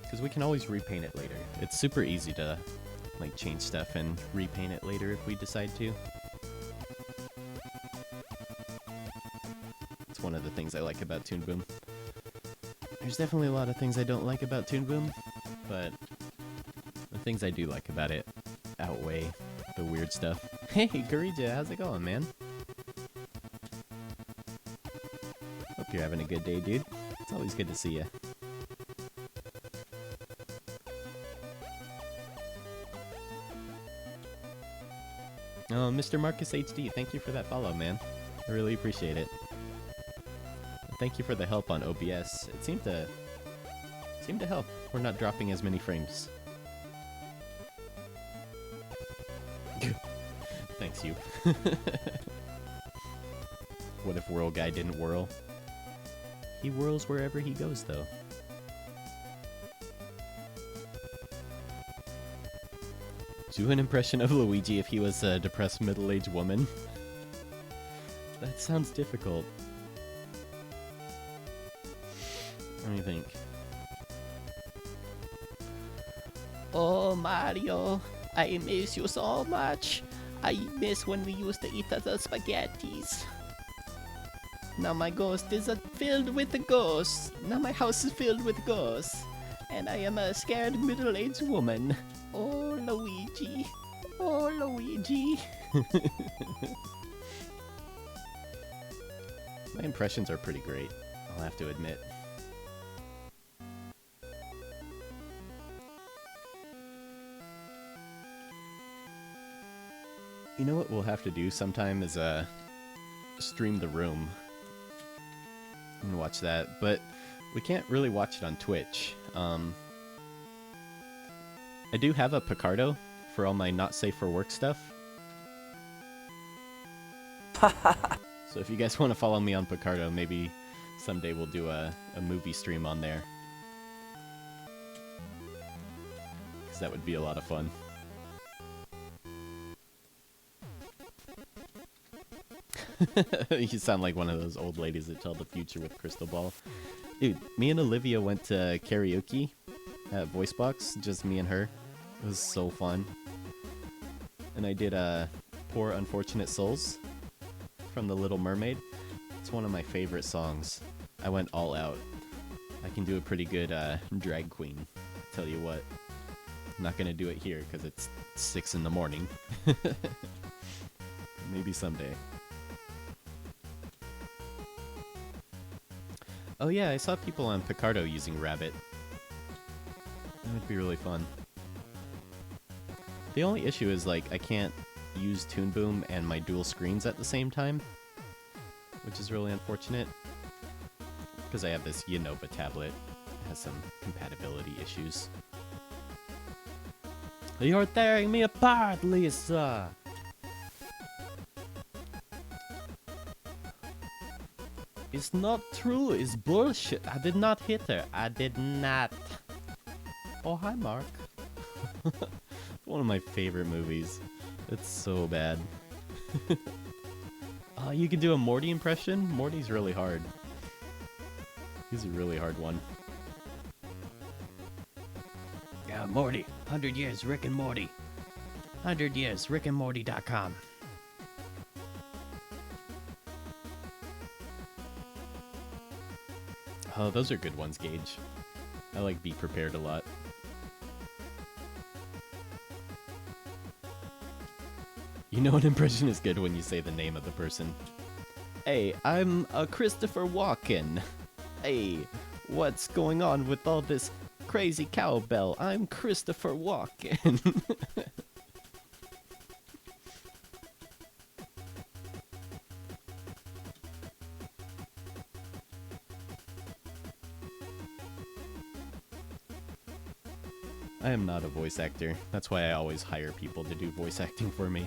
Because we can always repaint it later. It's super easy to like change stuff and repaint it later if we decide to. It's one of the things I like about Toon Boom. There's definitely a lot of things I don't like about Toon Boom, but the things I do like about it outweigh the weird stuff. Hey, Garija, how's it going, man? Hope you're having a good day, dude. It's always good to see you. Oh, Mr. Marcus HD, thank you for that follow, man. I really appreciate it. Thank you for the help on OBS. It seemed to help. We're not dropping as many frames. Thanks, you. What if Whirl Guy didn't whirl? He whirls wherever he goes, though. Do an impression of Luigi if he was a depressed middle-aged woman. That sounds difficult. Let me think. Oh, Mario, I miss you so much. I miss when we used to eat the spaghettis. Now my ghost is filled with the ghosts. Now my house is filled with ghosts. And I am a scared middle-aged woman. Oh, Luigi. Oh, Luigi. My impressions are pretty great, I'll have to admit. You know what we'll have to do sometime is stream The Room and watch that, but we can't really watch it on Twitch. I do have a Picardo for all my not safe for work stuff. So if you guys want to follow me on Picardo, maybe someday we'll do a movie stream on there. Because that would be a lot of fun. You sound like one of those old ladies that tell the future with crystal ball. Dude, me and Olivia went to karaoke at Voicebox, just me and her. It was so fun. And I did Poor Unfortunate Souls from The Little Mermaid. It's one of my favorite songs. I went all out. I can do a pretty good drag queen, tell you what. I'm not gonna do it here because it's 6 in the morning. Maybe someday. Oh yeah, I saw people on Picardo using Rabbit. That would be really fun. The only issue is, like, I can't use Toon Boom and my dual screens at the same time, which is really unfortunate. Because I have this Yanova tablet. It has some compatibility issues. You're tearing me apart, Lisa! It's not true, it's bullshit. I did not hit her. I did not. Oh, hi, Mark. One of my favorite movies. It's so bad. You can do a Morty impression? Morty's really hard. He's a really hard one. Yeah, Morty. 100 years, Rick and Morty. 100 years, rickandmorty.com. Oh, those are good ones, Gage. I like Be Prepared a lot. You know an impression is good when you say the name of the person. Hey, I'm Christopher Walken. Hey, what's going on with all this crazy cowbell? I'm Christopher Walken. I am not a voice actor. That's why I always hire people to do voice acting for me.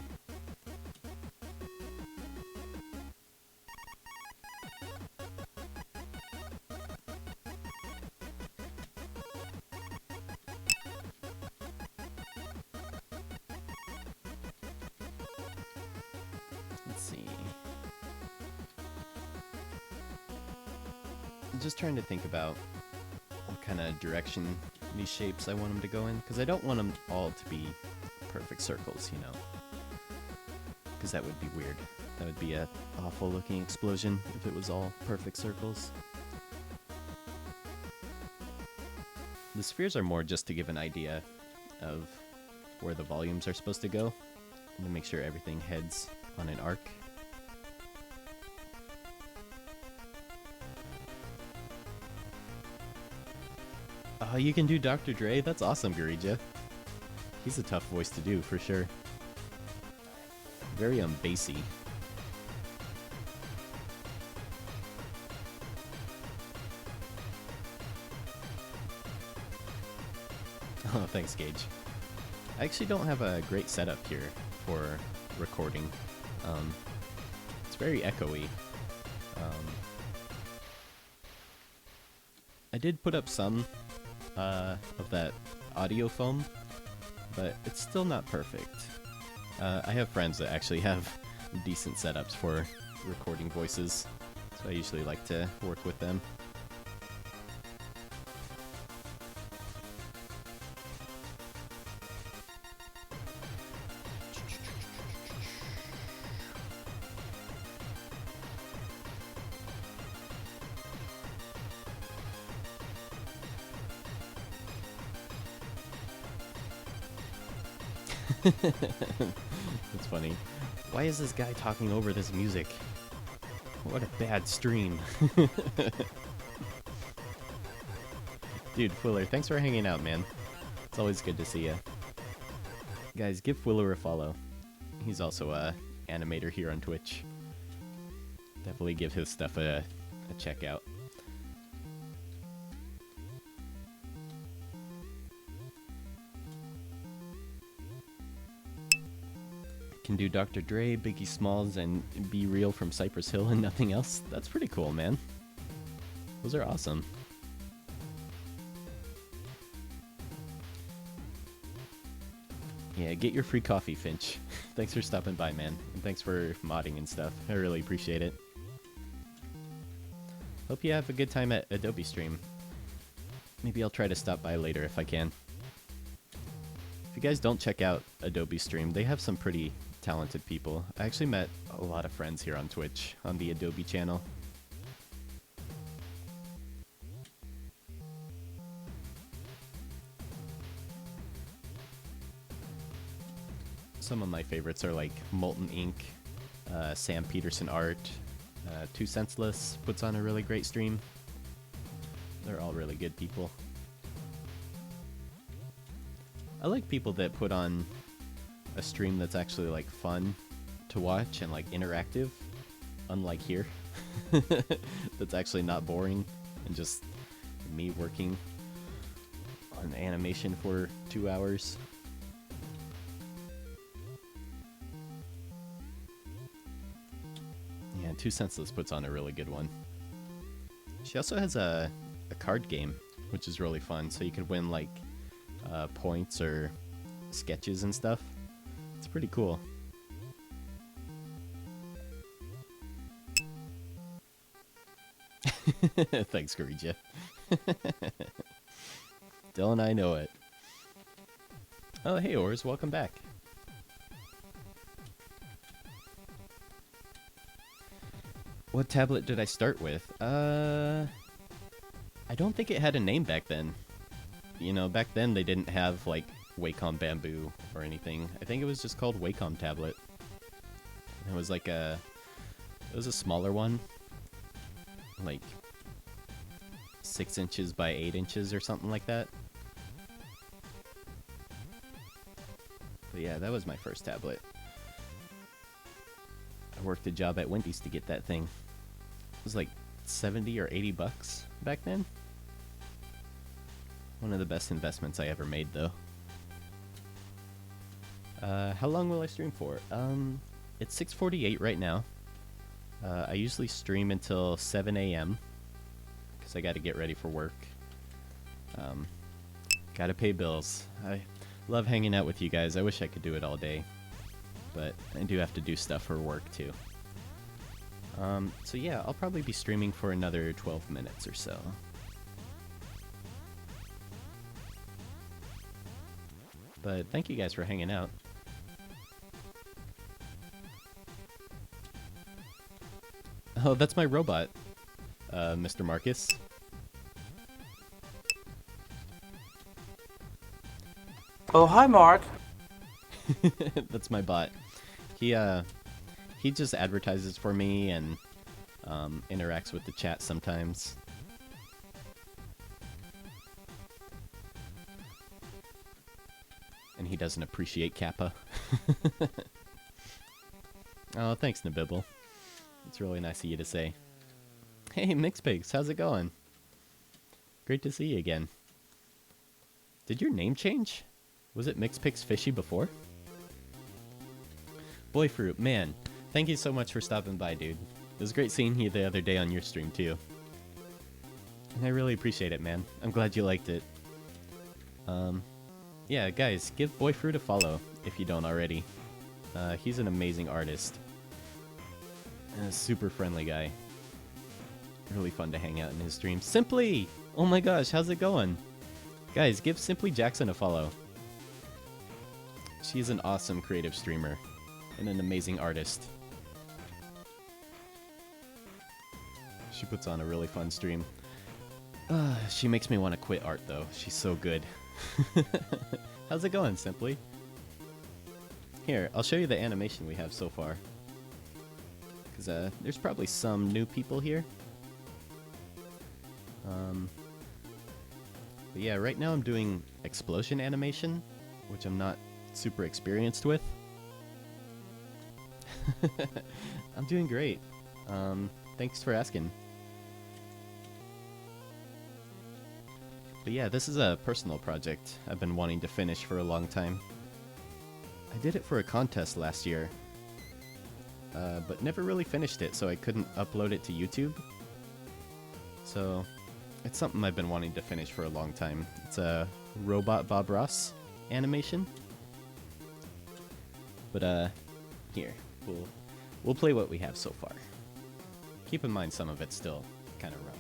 Let's see. I'm just trying to think about what kind of direction these shapes I want them to go in, because I don't want them all to be perfect circles, you know, because that would be weird. That would be a awful looking explosion if it was all perfect circles. The spheres are more just to give an idea of where the volumes are supposed to go and to make sure everything heads on an arc. Oh, you can do Dr. Dre? That's awesome, Garija. He's a tough voice to do, for sure. Very, bassy. Oh, thanks, Gage. I actually don't have a great setup here for recording. It's very echoey. I did put up some of that audio foam but it's still not perfect. I have friends that actually have decent setups for recording voices, so I usually like to work with them. That's funny. Why is this guy talking over this music? What a bad stream. Dude, Fuller, thanks for hanging out, man. It's always good to see you. Guys, give Fuller a follow. He's also a animator here on Twitch. Definitely give his stuff a check out. Can do Dr. Dre, Biggie Smalls, and Be Real from Cypress Hill and nothing else. That's pretty cool, man. Those are awesome. Yeah, get your free coffee, Finch. Thanks for stopping by, man. And thanks for modding and stuff. I really appreciate it. Hope you have a good time at Adobe Stream. Maybe I'll try to stop by later if I can. If you guys don't check out Adobe Stream, they have some pretty talented people. I actually met a lot of friends here on Twitch on the Adobe channel. Some of my favorites are like Molten Ink, Sam Peterson Art, Too Senseless puts on a really great stream. They're all really good people. I like people that put on a stream that's actually like fun to watch and like interactive, unlike here. That's actually not boring and just me working on animation for 2 hours. Yeah, Too Senseless puts on a really good one. She also has a card game, which is really fun, so you could win like points or sketches and stuff. It's pretty cool. Thanks, Garija. Dylan, I know it. Oh, hey, Ors, welcome back. What tablet did I start with? I don't think it had a name back then. You know, back then they didn't have, like, Wacom Bamboo or anything. I think it was just called Wacom Tablet. It was like it was a smaller one. Like 6 inches by 8 inches or something like that. But yeah, that was my first tablet. I worked a job at Wendy's to get that thing. It was like 70 or 80 bucks back then. One of the best investments I ever made, though. How long will I stream for? It's 6:48 right now. I usually stream until 7 a.m. because I got to get ready for work. Got to pay bills. I love hanging out with you guys. I wish I could do it all day, but I do have to do stuff for work too. So yeah, I'll probably be streaming for another 12 minutes or so. But thank you guys for hanging out. Oh, that's my robot, Mr. Marcus. Oh, hi, Mark. That's my bot. He just advertises for me and interacts with the chat sometimes. And he doesn't appreciate Kappa. Oh, thanks, Nabibble. It's really nice of you to say. Hey, Mixpigs, how's it going? Great to see you again. Did your name change? Was it Mixpigs Fishy before? Boyfruit, man, thank you so much for stopping by, dude. It was great seeing you the other day on your stream, too. And I really appreciate it, man. I'm glad you liked it. Yeah, guys, give Boyfruit a follow if you don't already. He's an amazing artist. And a super friendly guy. Really fun to hang out in his streams. Simply! Oh my gosh, how's it going? Guys, give Simply Jackson a follow. She's an awesome creative streamer. And an amazing artist. She puts on a really fun stream. She makes me want to quit art though. She's so good. How's it going, Simply? Here, I'll show you the animation we have so far. Because there's probably some new people here. But yeah, right now I'm doing explosion animation, which I'm not super experienced with. I'm doing great. Thanks for asking. But yeah, this is a personal project I've been wanting to finish for a long time. I did it for a contest last year, but never really finished it, so I couldn't upload it to YouTube. So, it's something I've been wanting to finish for a long time. It's a Robot Bob Ross animation. But here, we'll play what we have so far. Keep in mind some of it's still kind of rough.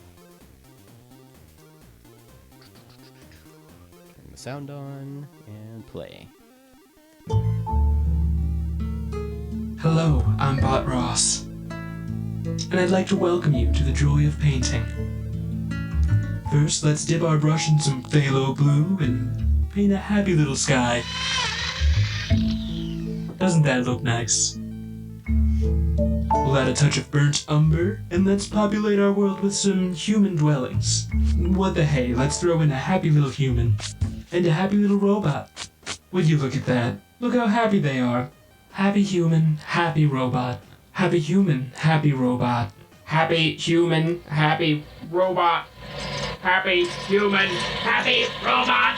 Turn the sound on and play. Hello, I'm Bot Ross, and I'd like to welcome you to the joy of painting. First, let's dip our brush in some phthalo blue and paint a happy little sky. Doesn't that look nice? We'll add a touch of burnt umber, and let's populate our world with some human dwellings. What the hey, let's throw in a happy little human and a happy little robot. Would you look at that? Look how happy they are. Happy human, happy robot. Happy human, happy robot. Happy human, happy robot. Happy human, happy robot.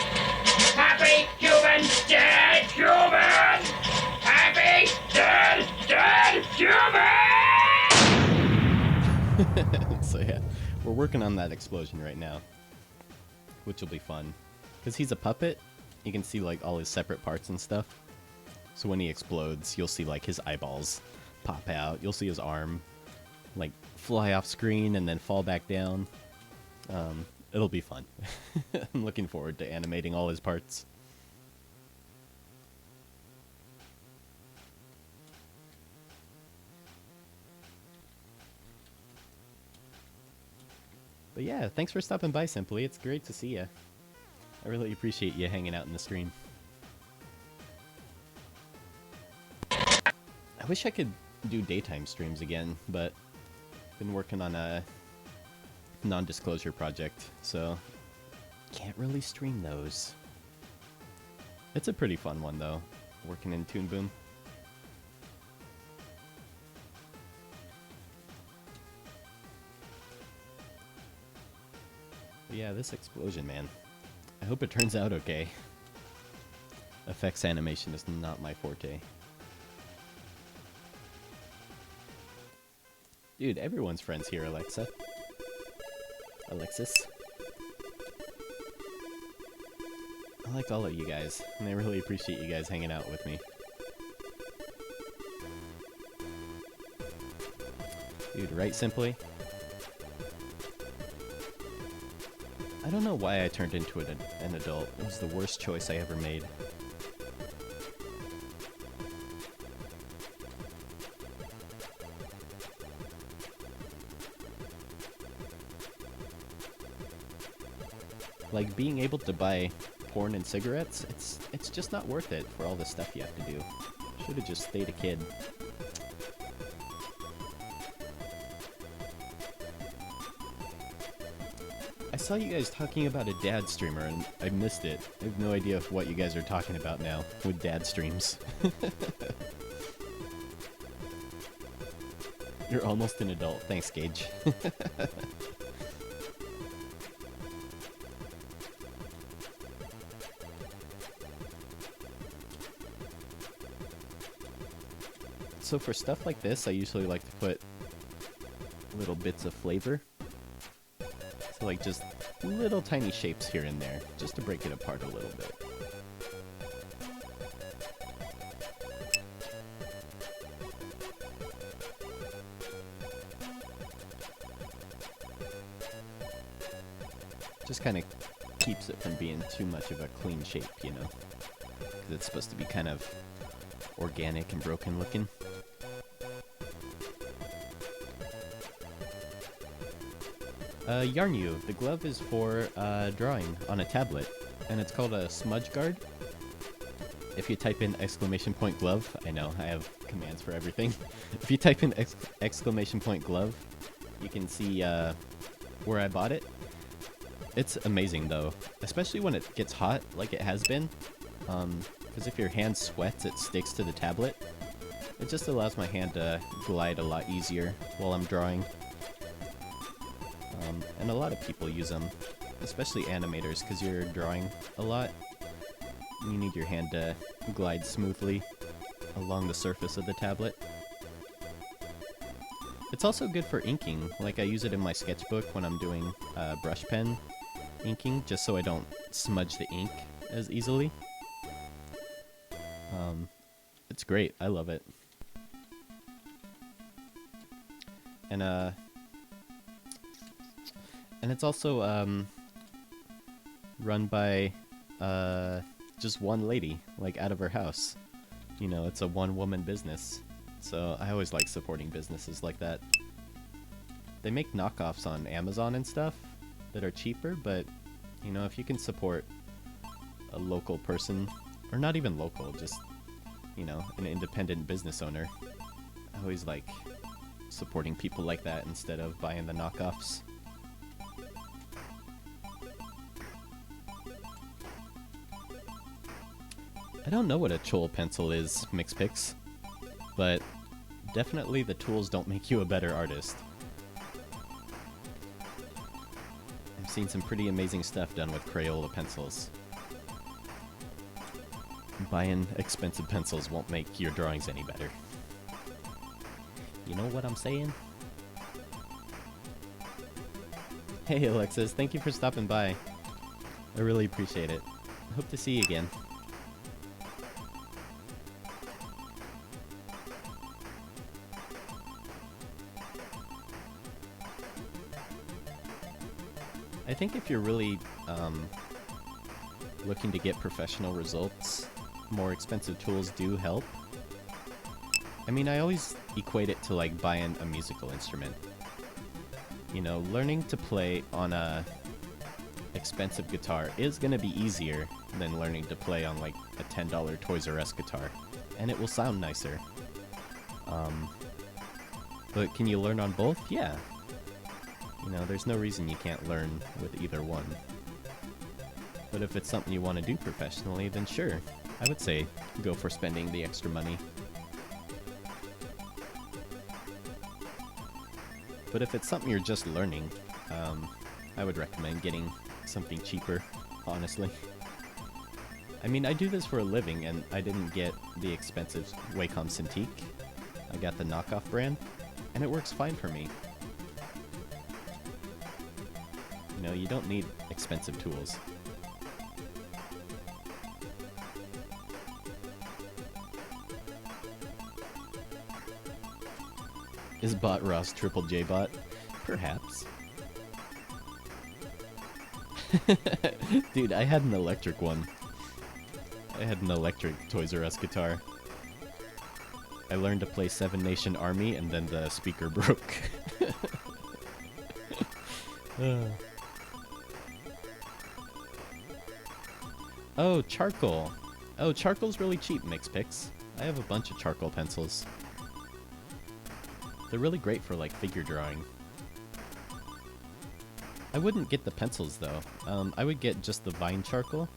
Happy human, dead human. Happy dead human. So yeah, we're working on that explosion right now, which will be fun. Because he's a puppet, you can see like all his separate parts and stuff. So when he explodes, you'll see like his eyeballs pop out. You'll see his arm like fly off screen and then fall back down. It'll be fun. I'm looking forward to animating all his parts. But yeah, thanks for stopping by, Simply. It's great to see you. I really appreciate you hanging out in the stream. I wish I could do daytime streams again, but I've been working on a non-disclosure project, so can't really stream those. It's a pretty fun one, though, working in Toon Boom. But yeah, this explosion, man. I hope it turns out okay. Effects animation is not my forte. Dude, everyone's friends here, Alexa. Alexis. I like all of you guys, and I really appreciate you guys hanging out with me. Dude, right, Simply? I don't know why I turned into an adult. It was the worst choice I ever made. Like, being able to buy porn and cigarettes, it's just not worth it for all the stuff you have to do. Should've just stayed a kid. I saw you guys talking about a dad streamer, and I missed it. I have no idea what you guys are talking about now with dad streams. You're almost an adult. Thanks, Gage. So for stuff like this, I usually like to put little bits of flavor. So like just little tiny shapes here and there, just to break it apart a little bit. Just kind of keeps it from being too much of a clean shape, you know? Because it's supposed to be kind of organic and broken looking. Yarn You, the glove is for drawing on a tablet, and it's called a smudge guard. If you type in exclamation point glove, I know, I have commands for everything. If you type in exclamation point glove, you can see where I bought it. It's amazing though, especially when it gets hot like it has been. Because if your hand sweats, it sticks to the tablet. It just allows my hand to glide a lot easier while I'm drawing. And a lot of people use them, especially animators, because you're drawing a lot. You need your hand to glide smoothly along the surface of the tablet. It's also good for inking, like I use it in my sketchbook when I'm doing brush pen inking, just so I don't smudge the ink as easily. It's great, I love it. And it's also run by just one lady, like out of her house. You know, it's a one-woman business. So I always like supporting businesses like that. They make knockoffs on Amazon and stuff that are cheaper, but you know, if you can support a local person, or not even local, just, you know, an independent business owner, I always like supporting people like that instead of buying the knockoffs. I don't know what a Chol pencil is, Mixpix, but definitely the tools don't make you a better artist. I've seen some pretty amazing stuff done with Crayola pencils. Buying expensive pencils won't make your drawings any better. You know what I'm saying? Hey Alexis, thank you for stopping by. I really appreciate it. I hope to see you again. I think if you're really looking to get professional results, more expensive tools do help. I mean, I always equate it to like buying a musical instrument. You know, learning to play on a expensive guitar is going to be easier than learning to play on like a $10 Toys R Us guitar, and it will sound nicer. But can you learn on both? Yeah. You know, there's no reason you can't learn with either one. But if it's something you want to do professionally, then sure, I would say go for spending the extra money. But if it's something you're just learning, I would recommend getting something cheaper, honestly. I mean, I do this for a living, and I didn't get the expensive Wacom Cintiq. I got the knockoff brand, and it works fine for me. You know, you don't need expensive tools. Is Bot Ross Triple J Bot? Perhaps. Dude, I had an electric one. I had an electric Toys R Us guitar. I learned to play Seven Nation Army, and then the speaker broke. Oh, charcoal. Oh, charcoal's really cheap, Mixpix. I have a bunch of charcoal pencils. They're really great for, like, figure drawing. I wouldn't get the pencils, though. I would get just the Vine charcoal.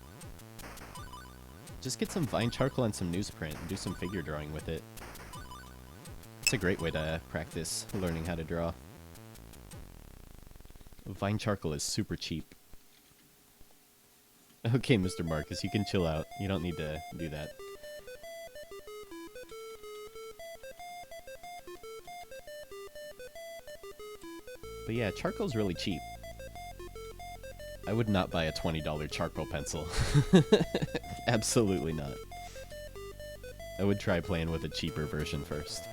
Just get some Vine charcoal and some newsprint and do some figure drawing with it. It's a great way to practice learning how to draw. Vine charcoal is super cheap. Okay, Mr. Marcus, you can chill out. You don't need to do that. But yeah, charcoal's really cheap. I would not buy a $20 charcoal pencil. Absolutely not. I would try playing with a cheaper version first.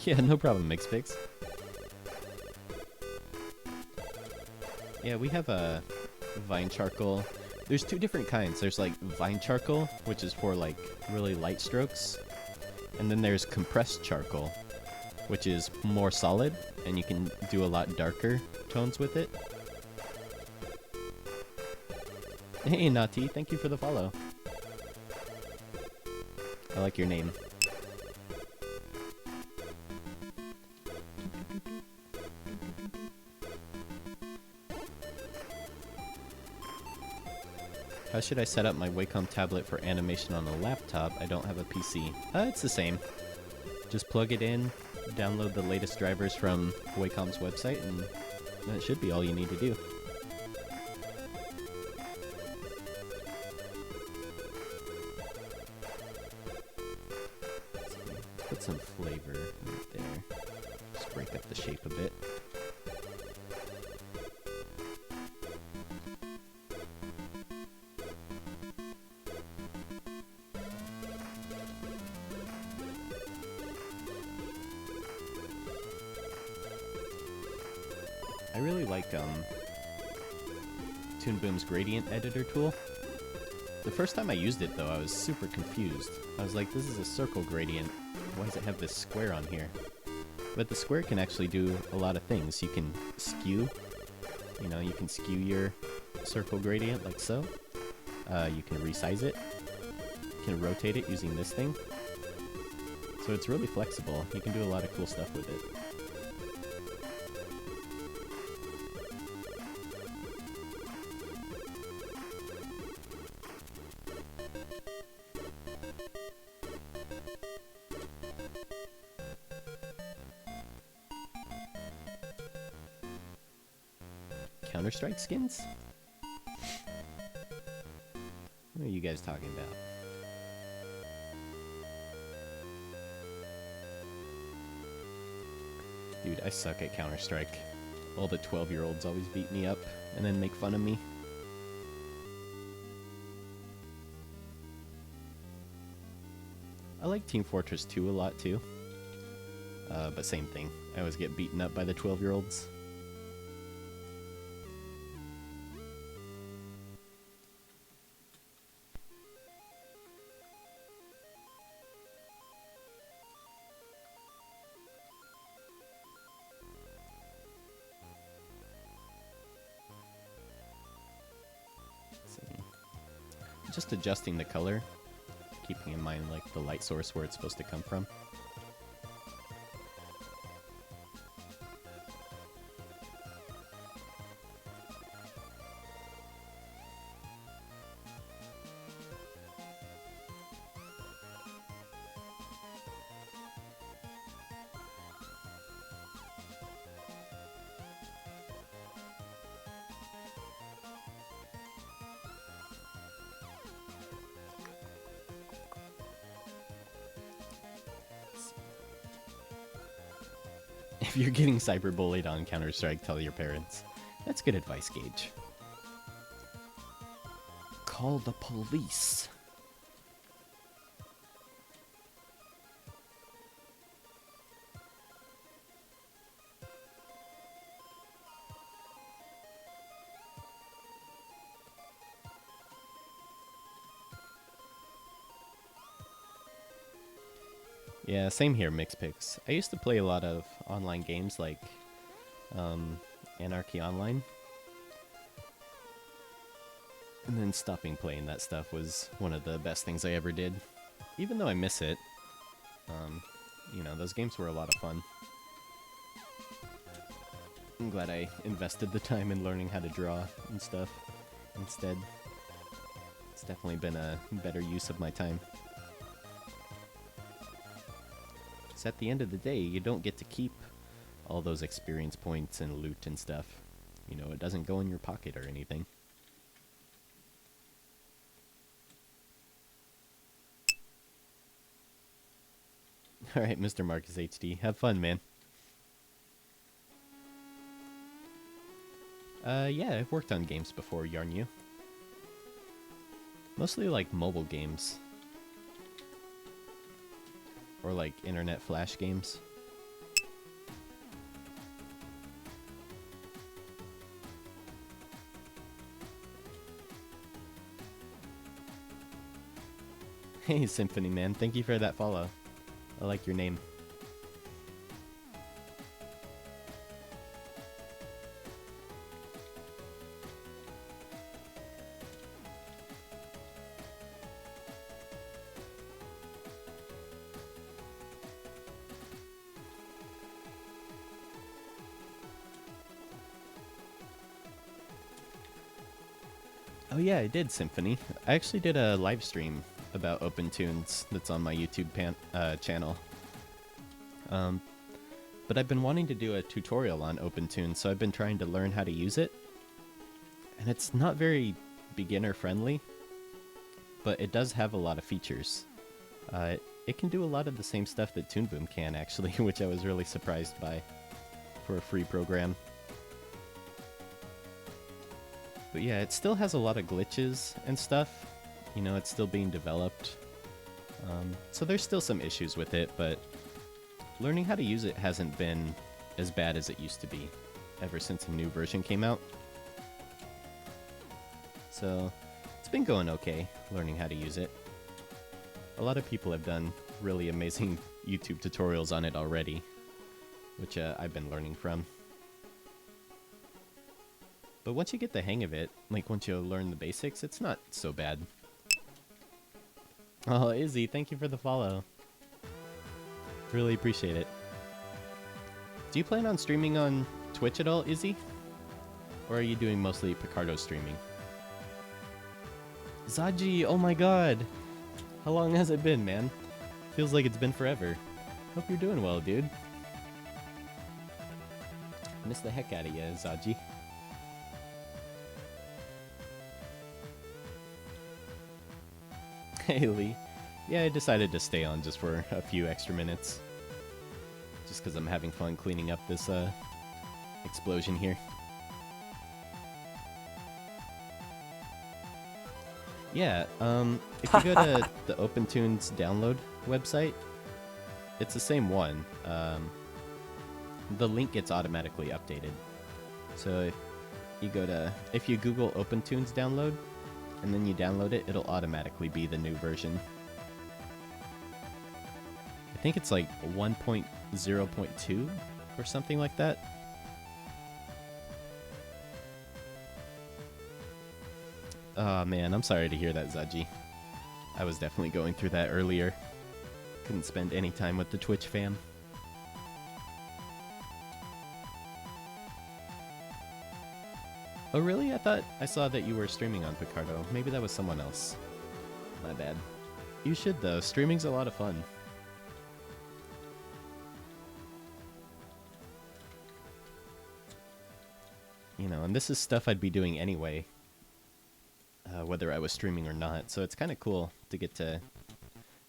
Yeah, no problem, Mixpix. Yeah, we have a vine charcoal. There's two different kinds. There's like vine charcoal, which is for like really light strokes. And then there's compressed charcoal, which is more solid, and you can do a lot darker tones with it. Hey, Nati, thank you for the follow. I like your name. How should I set up my Wacom tablet for animation on a laptop? I don't have a PC. It's the same. Just plug it in, download the latest drivers from Wacom's website, and that should be all you need to do. Put some flavor right there. Just break up the shape a bit. I really like Toon Boom's gradient editor tool. The first time I used it though, I was super confused. I was like, this is a circle gradient. Why does it have this square on here? But the square can actually do a lot of things. You can skew, you know, you can skew your circle gradient like so. You can resize it. You can rotate it using this thing. So it's really flexible. You can do a lot of cool stuff with it. Counter-Strike skins? What are you guys talking about? Dude, I suck at Counter-Strike. All the 12-year-olds always beat me up and then make fun of me. I like Team Fortress 2 a lot too. But same thing. I always get beaten up by the 12-year-olds. Just adjusting the color, keeping in mind like the light source where it's supposed to come from. If you're getting cyberbullied on Counter-Strike, tell your parents. That's good advice, Gage. Call the police. Yeah, same here, Mixpix. I used to play a lot of online games like Anarchy Online. And then stopping playing that stuff was one of the best things I ever did. Even though I miss it, you know, those games were a lot of fun. I'm glad I invested the time in learning how to draw and stuff instead. It's definitely been a better use of my time. So at the end of the day, you don't get to keep all those experience points and loot and stuff. You know, it doesn't go in your pocket or anything. Alright, Mr. Marcus HD, have fun, man. Yeah, I've worked on games before, Yarn You. Mostly like mobile games. Or like internet flash games. Hey, Symphony Man, thank you for that follow. I like your name. Oh yeah, I did, Symphony. I actually did a live stream about OpenTunes that's on my YouTube channel. But I've been wanting to do a tutorial on OpenTunes, so I've been trying to learn how to use it. And it's not very beginner friendly, but it does have a lot of features. It can do a lot of the same stuff that Toon Boom can, actually, which I was really surprised by for a free program. But yeah, it still has a lot of glitches and stuff. You know, it's still being developed. So there's still some issues with it, but learning how to use it hasn't been as bad as it used to be ever since a new version came out. So it's been going okay, learning how to use it. A lot of people have done really amazing YouTube tutorials on it already, which I've been learning from. But once you get the hang of it, like once you learn the basics, it's not so bad. Oh, Izzy, thank you for the follow. Really appreciate it. Do you plan on streaming on Twitch at all, Izzy? Or are you doing mostly Picardo streaming? Zaji, oh my god! How long has it been, man? Feels like it's been forever. Hope you're doing well, dude. Miss the heck out of you, Zaji. Hey, Lee. Yeah, I decided to stay on just for a few extra minutes. Just because I'm having fun cleaning up this explosion here. Yeah, if you go to the OpenTunes download website, it's the same one. The link gets automatically updated. So if you Google OpenTunes download, and then you download it, it'll automatically be the new version. I think it's like 1.0.2 or something like that. Oh man, I'm sorry to hear that, Zaji. I was definitely going through that earlier. Couldn't spend any time with the Twitch fam. Oh really? I thought I saw that you were streaming on Picardo. Maybe that was someone else. My bad. You should though. Streaming's a lot of fun. You know, and this is stuff I'd be doing anyway, whether I was streaming or not. So it's kind of cool to get to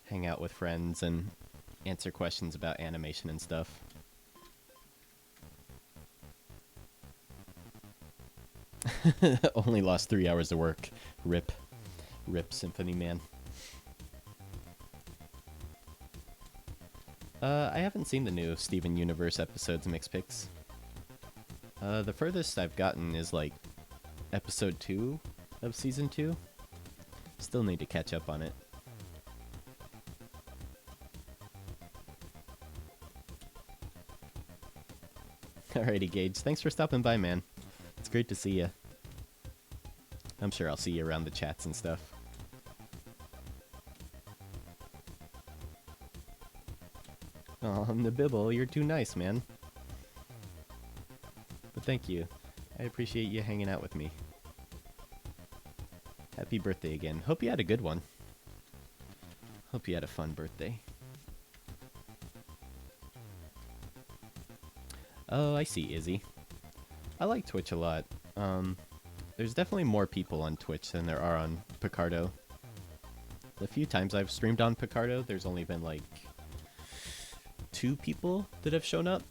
hang out with friends and answer questions about animation and stuff. Only lost 3 hours of work. Rip. Rip, Symphony Man. I haven't seen the new Steven Universe episodes mix picks. The furthest I've gotten is like episode 2 of season 2. Still need to catch up on it. Alrighty, Gage. Thanks for stopping by, man. It's great to see you. I'm sure I'll see you around the chats and stuff. Oh, Nabibble, you're too nice, man. But thank you. I appreciate you hanging out with me. Happy birthday again. Hope you had a good one. Hope you had a fun birthday. Oh, I see, Izzy. I like Twitch a lot. There's definitely more people on Twitch than there are on Picardo. The few times I've streamed on Picardo, there's only been like 2 people that have shown up.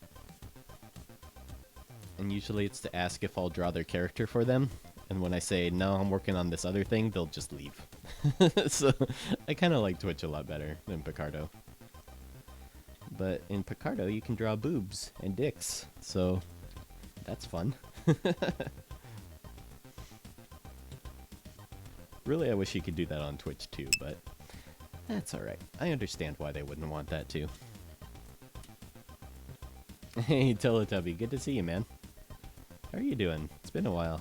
And usually it's to ask if I'll draw their character for them. And when I say, no, I'm working on this other thing, they'll just leave. So I kind of like Twitch a lot better than Picardo. But in Picardo, you can draw boobs and dicks. So that's fun. Really, I wish you could do that on Twitch too, but That's alright. I understand why they wouldn't want that too. Hey, Teletubby, good to see you, man. How are you doing? It's been a while.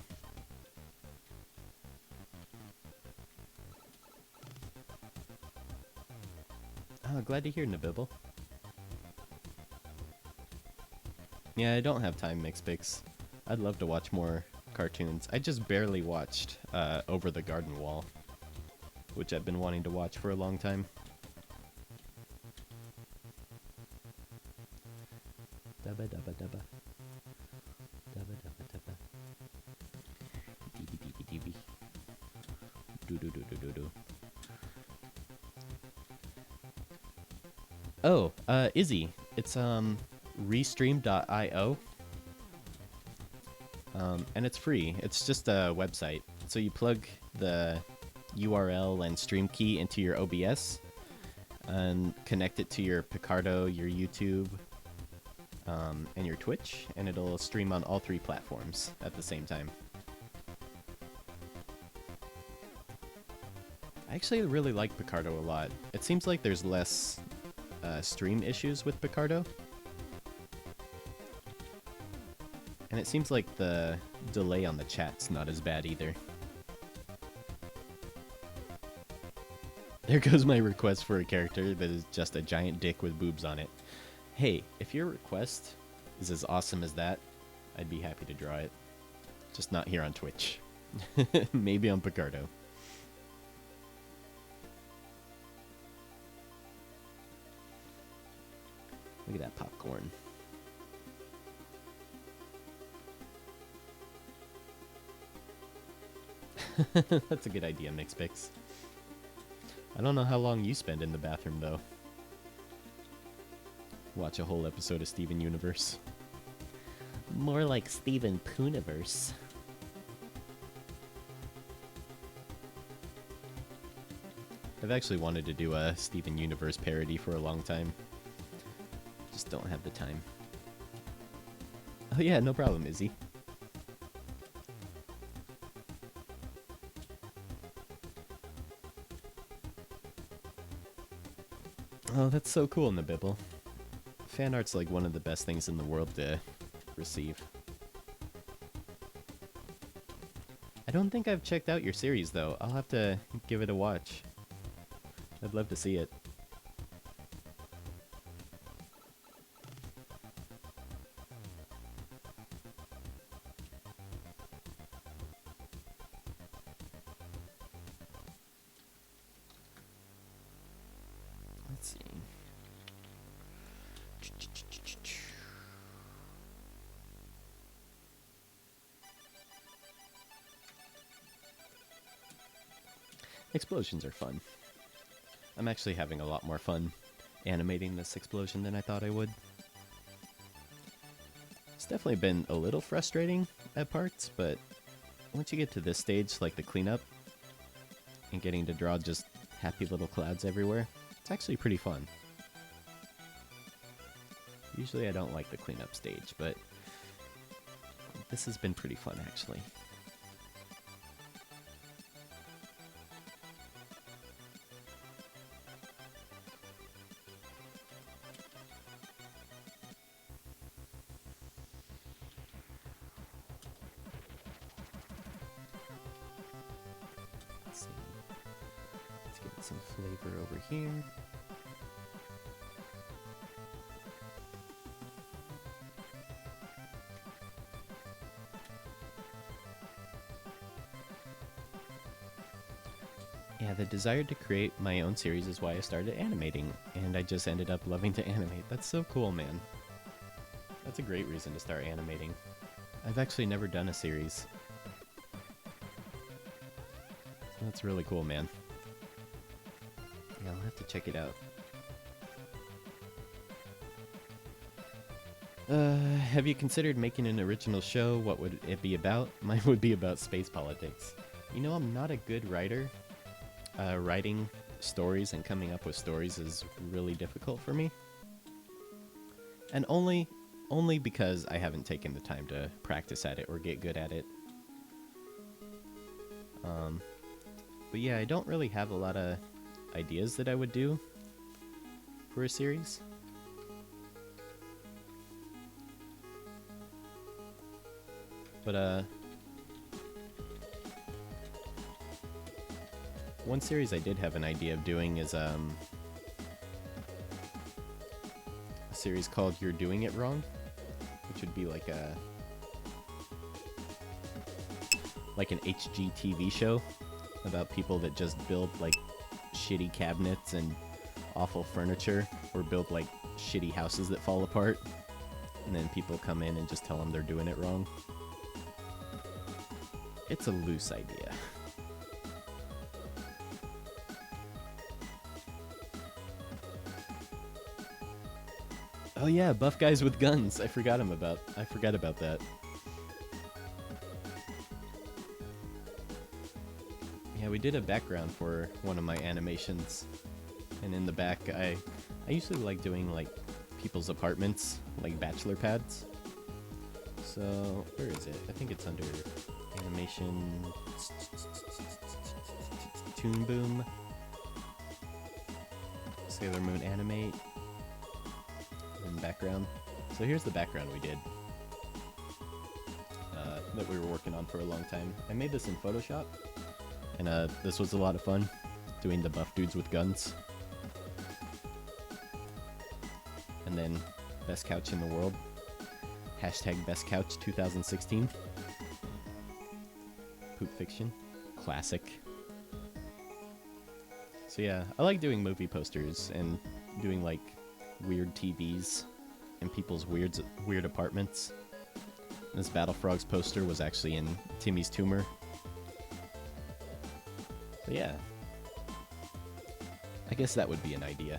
Oh, glad to hear, Nabibble. Yeah, I don't have time, Mixpix. I'd love to watch more cartoons. I just barely watched Over the Garden Wall, which I've been wanting to watch for a long time. Dubba dubba dubba. Dubba dubba dubba. Deeby deeby deeby. Do do do do do do. Oh, Izzy. It's restream.io. And it's free. It's just a website. So you plug the URL and stream key into your OBS and connect it to your Picardo, your YouTube, and your Twitch, and it'll stream on all 3 platforms at the same time. I actually really like Picardo a lot. It seems like there's less stream issues with Picardo. And it seems like the delay on the chat's not as bad either. There goes my request for a character that is just a giant dick with boobs on it. Hey, if your request is as awesome as that, I'd be happy to draw it. Just not here on Twitch. Maybe on Picardo. Look at that popcorn. That's a good idea, Mixpix. I don't know how long you spend in the bathroom, though. Watch a whole episode of Steven Universe. More like Steven Pooniverse. I've actually wanted to do a Steven Universe parody for a long time. Just don't have the time. Oh yeah, no problem, Izzy. Oh, that's so cool, Nabibble. Fan art's like one of the best things in the world to receive. I don't think I've checked out your series, though. I'll have to give it a watch. I'd love to see it. Let's see. Explosions are fun. I'm actually having a lot more fun animating this explosion than I thought I would. It's definitely been a little frustrating at parts, but once you get to this stage, like the cleanup, and getting to draw just happy little clouds everywhere, it's actually pretty fun. Usually I don't like the cleanup stage, but this has been pretty fun actually. Let's see. Let's give it some flavor over here. Yeah, the desire to create my own series is why I started animating, and I just ended up loving to animate. That's so cool, man. That's a great reason to start animating. I've actually never done a series. That's really cool, man. Yeah, I'll have to check it out. Have you considered making an original show? What would it be about? Mine would be about space politics. You know, I'm not a good writer. Writing stories and coming up with stories is really difficult for me. And only because I haven't taken the time to practice at it or get good at it. But yeah, I don't really have a lot of ideas that I would do for a series. But one series I did have an idea of doing is a series called You're Doing It Wrong, which would be like an HGTV show about people that just build like shitty cabinets and awful furniture, or build like shitty houses that fall apart, and then people come in and just tell them they're doing it wrong. It's a loose idea. Oh yeah, buff guys with guns. I forgot about that. Yeah, we did a background for one of my animations, and in the back, I usually like doing like people's apartments, like bachelor pads. So where is it? I think it's under animation, Toon Boom, Sailor Moon Animate, and background. So here's the background we did that we were working on for a long time. I made this in Photoshop, and this was a lot of fun, doing the buff dudes with guns. And then best couch in the world. Hashtag best couch 2016. Poop Fiction. Classic. So yeah, I like doing movie posters and doing like weird TVs in people's weird apartments. This Battle Frogs poster was actually in Timmy's tumor. So yeah, I guess that would be an idea.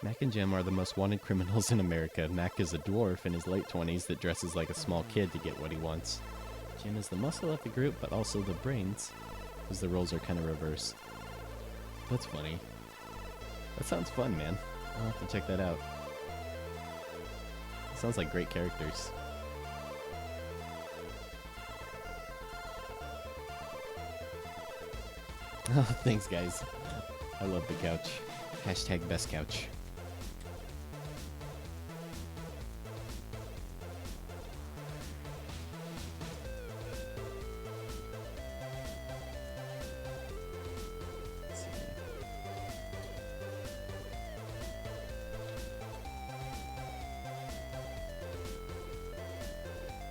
Mac and Jim are the most wanted criminals in America. Mac is a dwarf in his late 20s that dresses like a small kid to get what he wants. Jim is the muscle of the group, but also the brains, because the roles are kind of reversed. That's funny. That sounds fun, man. I'll have to check that out. Sounds like great characters. Oh, thanks, guys. I love the couch. Hashtag best couch. Let's see.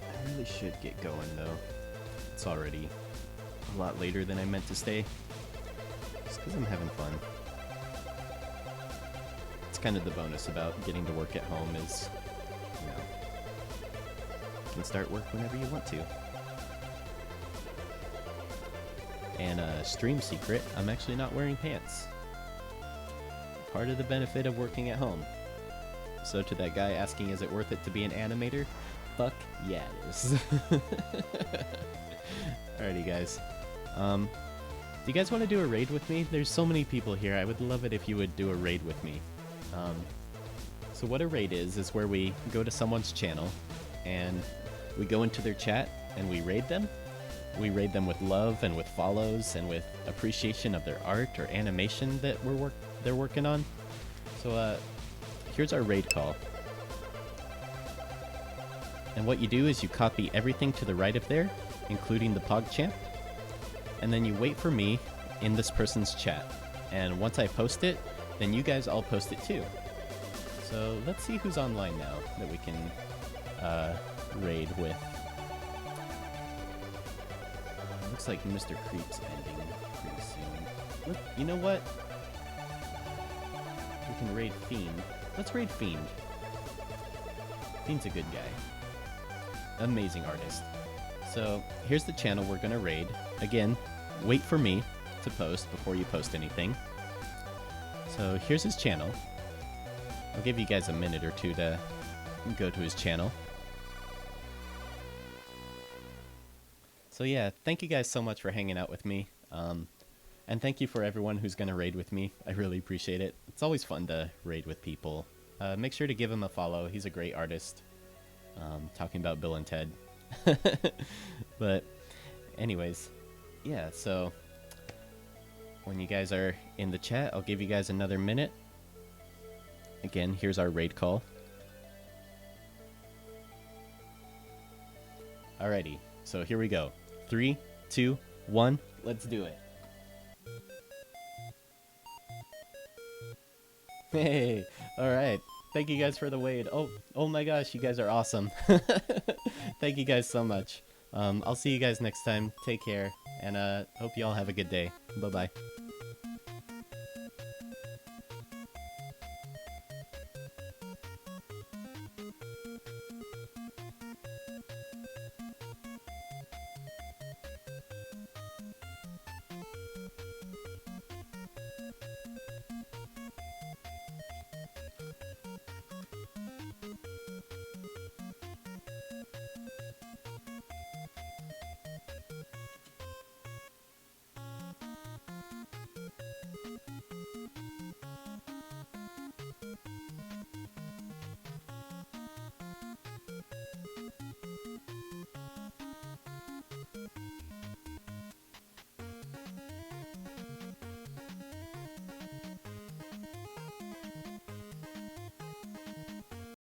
I really should get going, though. It's already a lot later than I meant to stay. Just because I'm having fun. It's kind of the bonus about getting to work at home is, you know, you can start work whenever you want to. And a stream secret, I'm actually not wearing pants. Part of the benefit of working at home. So to that guy asking, is it worth it to be an animator? Fuck yeah, it is. Alrighty, guys. Do you guys want to do a raid with me? There's so many people here. I would love it if you would do a raid with me. So what a raid is where we go to someone's channel and we go into their chat and we raid them. We raid them with love and with follows and with appreciation of their art or animation that they're working on. So here's our raid call. And what you do is you copy everything to the right of there, including the PogChamp, and then you wait for me in this person's chat. And once I post it, then you guys all post it too. So let's see who's online now that we can raid with. Looks like Mr. Creep's ending pretty soon. Look, you know what? We can raid Fiend. Let's raid Fiend. Fiend's a good guy. Amazing artist. So here's the channel we're gonna raid. Again, wait for me to post before you post anything. So here's his channel. I'll give you guys a minute or two to go to his channel. So yeah, thank you guys so much for hanging out with me. And thank you for everyone who's going to raid with me. I really appreciate it. It's always fun to raid with people. Make sure to give him a follow. He's a great artist. talking about Bill and Ted. But anyways, yeah, so when you guys are in the chat, I'll give you guys another minute. Again, here's our raid call. Alrighty, so here we go. 3, 2, 1, let's do it. Hey, alright. Thank you guys for the wait. Oh my gosh, you guys are awesome. Thank you guys so much. I'll see you guys next time. Take care, and hope you all have a good day. Bye-bye.